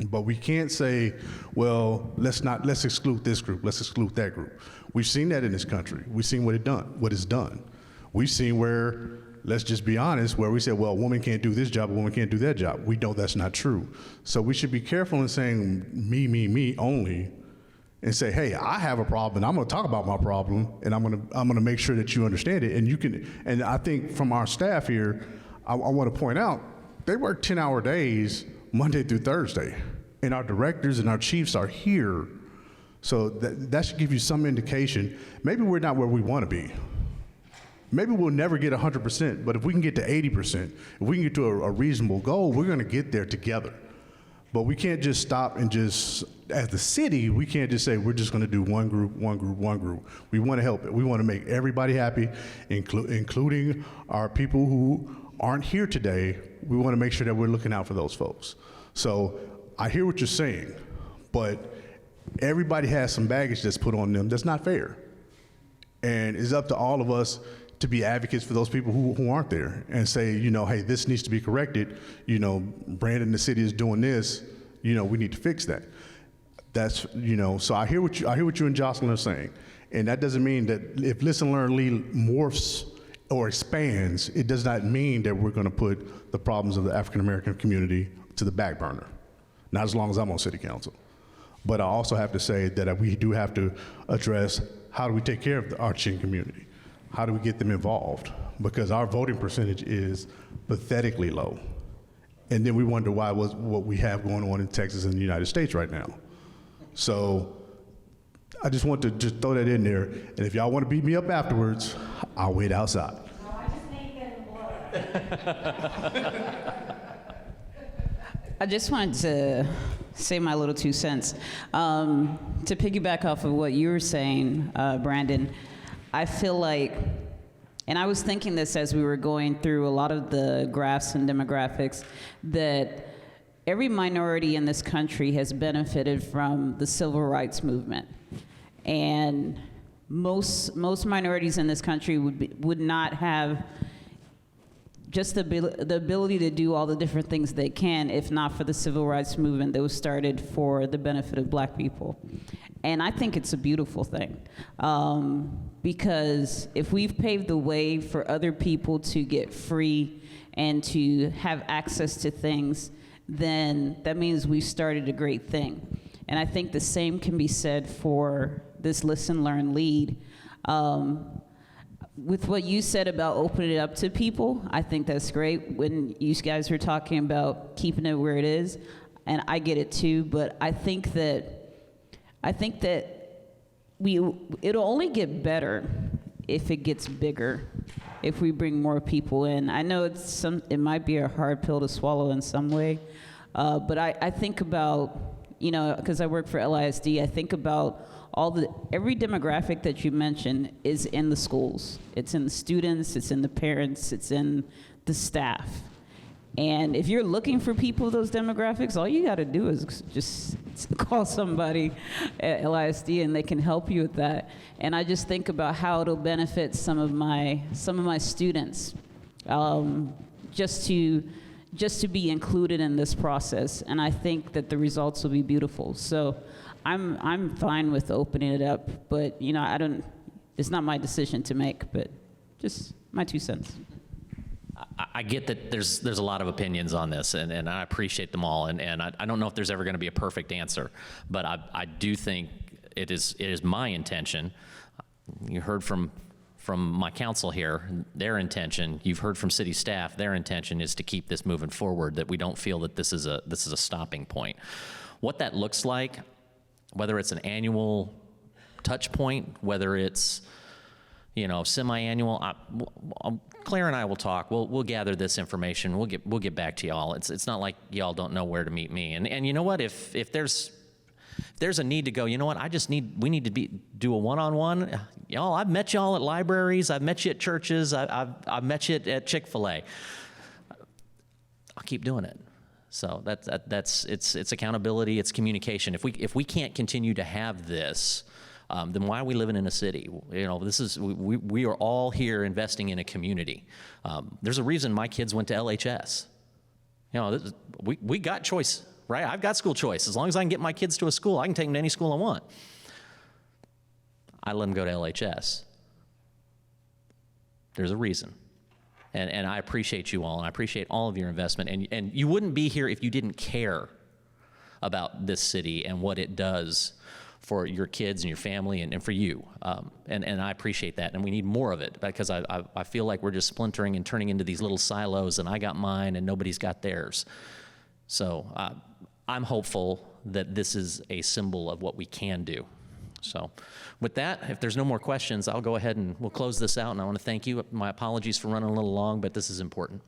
But we can't say, well, let's exclude this group, let's exclude that group. We've seen that in this country. We've seen what it's done. We've seen where, let's just be honest, where we say, well, a woman can't do this job, a woman can't do that job. We know that's not true. So we should be careful in saying me only, and say, hey, I have a problem, and I'm gonna talk about my problem, and I'm gonna make sure that you understand it. And you can, and I think from our staff here, I wanna point out, they work 10-hour days, Monday through Thursday, and our directors and our chiefs are here. So that should give you some indication. Maybe we're not where we wanna be. Maybe we'll never get 100%, but if we can get to 80%, if we can get to a reasonable goal, we're gonna get there together. But we can't just stop and just, as the city, we can't just say we're just gonna do one group. We wanna help it. We wanna make everybody happy, including our people who aren't here today. We wanna make sure that we're looking out for those folks. So I hear what you're saying, but everybody has some baggage that's put on them that's not fair. And it's up to all of us to be advocates for those people who aren't there, and say, you know, hey, this needs to be corrected. You know, Brandon, the city is doing this. You know, we need to fix that. That's, you know, so I hear what you and Jocelyn are saying, and that doesn't mean that if Listen, Learn, Lead morphs or expands, it does not mean that we're going to put the problems of the African American community to the back burner. Not as long as I'm on city council. But I also have to say that we do have to address, how do we take care of the arching community? How do we get them involved? Because our voting percentage is pathetically low. And then we wonder why what we have going on in Texas and the United States right now. So I just want to just throw that in there. And if y'all want to beat me up afterwards, I'll wait outside. No, I just need that blood. I just wanted to say my little 2 cents. To piggyback off of what you were saying, Brandon, I feel like, and I was thinking this as we were going through a lot of the graphs and demographics, that every minority in this country has benefited from the civil rights movement. And most minorities in this country would not have just the ability to do all the different things they can if not for the civil rights movement that was started for the benefit of Black people. And I think it's a beautiful thing, because if we've paved the way for other people to get free and to have access to things, then that means we started a great thing. And I think the same can be said for this Listen, Learn, Lead. With what you said about opening it up to people, I think that's great. When you guys were talking about keeping it where it is, and I get it too, but I think that it'll only get better if it gets bigger, if we bring more people in. I know it might be a hard pill to swallow in some way, but I think about, you know, because I work for LISD, I think about every demographic that you mentioned is in the schools. It's in the students, it's in the parents, it's in the staff. And if you're looking for people with those demographics, all you got to do is just call somebody at LISD and they can help you with that. And I just think about how it'll benefit some of my students, just to be included in this process. And I think that the results will be beautiful. So I'm fine with opening it up, but it's not my decision to make, but just my 2 cents. I get that there's a lot of opinions on this, and I appreciate them all, and I don't know if there's ever going to be a perfect answer, but I do think it is my intention. You heard from my council here, their intention. You've heard from city staff, their intention is to keep this moving forward, that we don't feel that this is a stopping point. What that looks like, whether it's an annual touch point, whether it's semi-annual, Claire and I will talk. We'll gather this information. We'll get back to y'all. It's not like y'all don't know where to meet me. And you know what? If there's a need to go, you know what? We need to do a one-on-one. Y'all, I've met y'all at libraries. I've met you at churches. I've met you at Chick-fil-A. I'll keep doing it. So it's accountability. It's communication. If we can't continue to have this, then why are we living in a city? We are all here investing in a community. There's a reason my kids went to LHS. We got choice, right? I've got school choice. As long as I can get my kids to a school, I can take them to any school I want. I let them go to LHS. There's a reason. And I appreciate you all, and I appreciate all of your investment. And you wouldn't be here if you didn't care about this city and what it does for your kids and your family and for you. And I appreciate that. And we need more of it, because I feel like we're just splintering and turning into these little silos, and I got mine and nobody's got theirs. So I'm hopeful that this is a symbol of what we can do. So with that, if there's no more questions, I'll go ahead and we'll close this out. And I want to thank you. My apologies for running a little long, but this is important.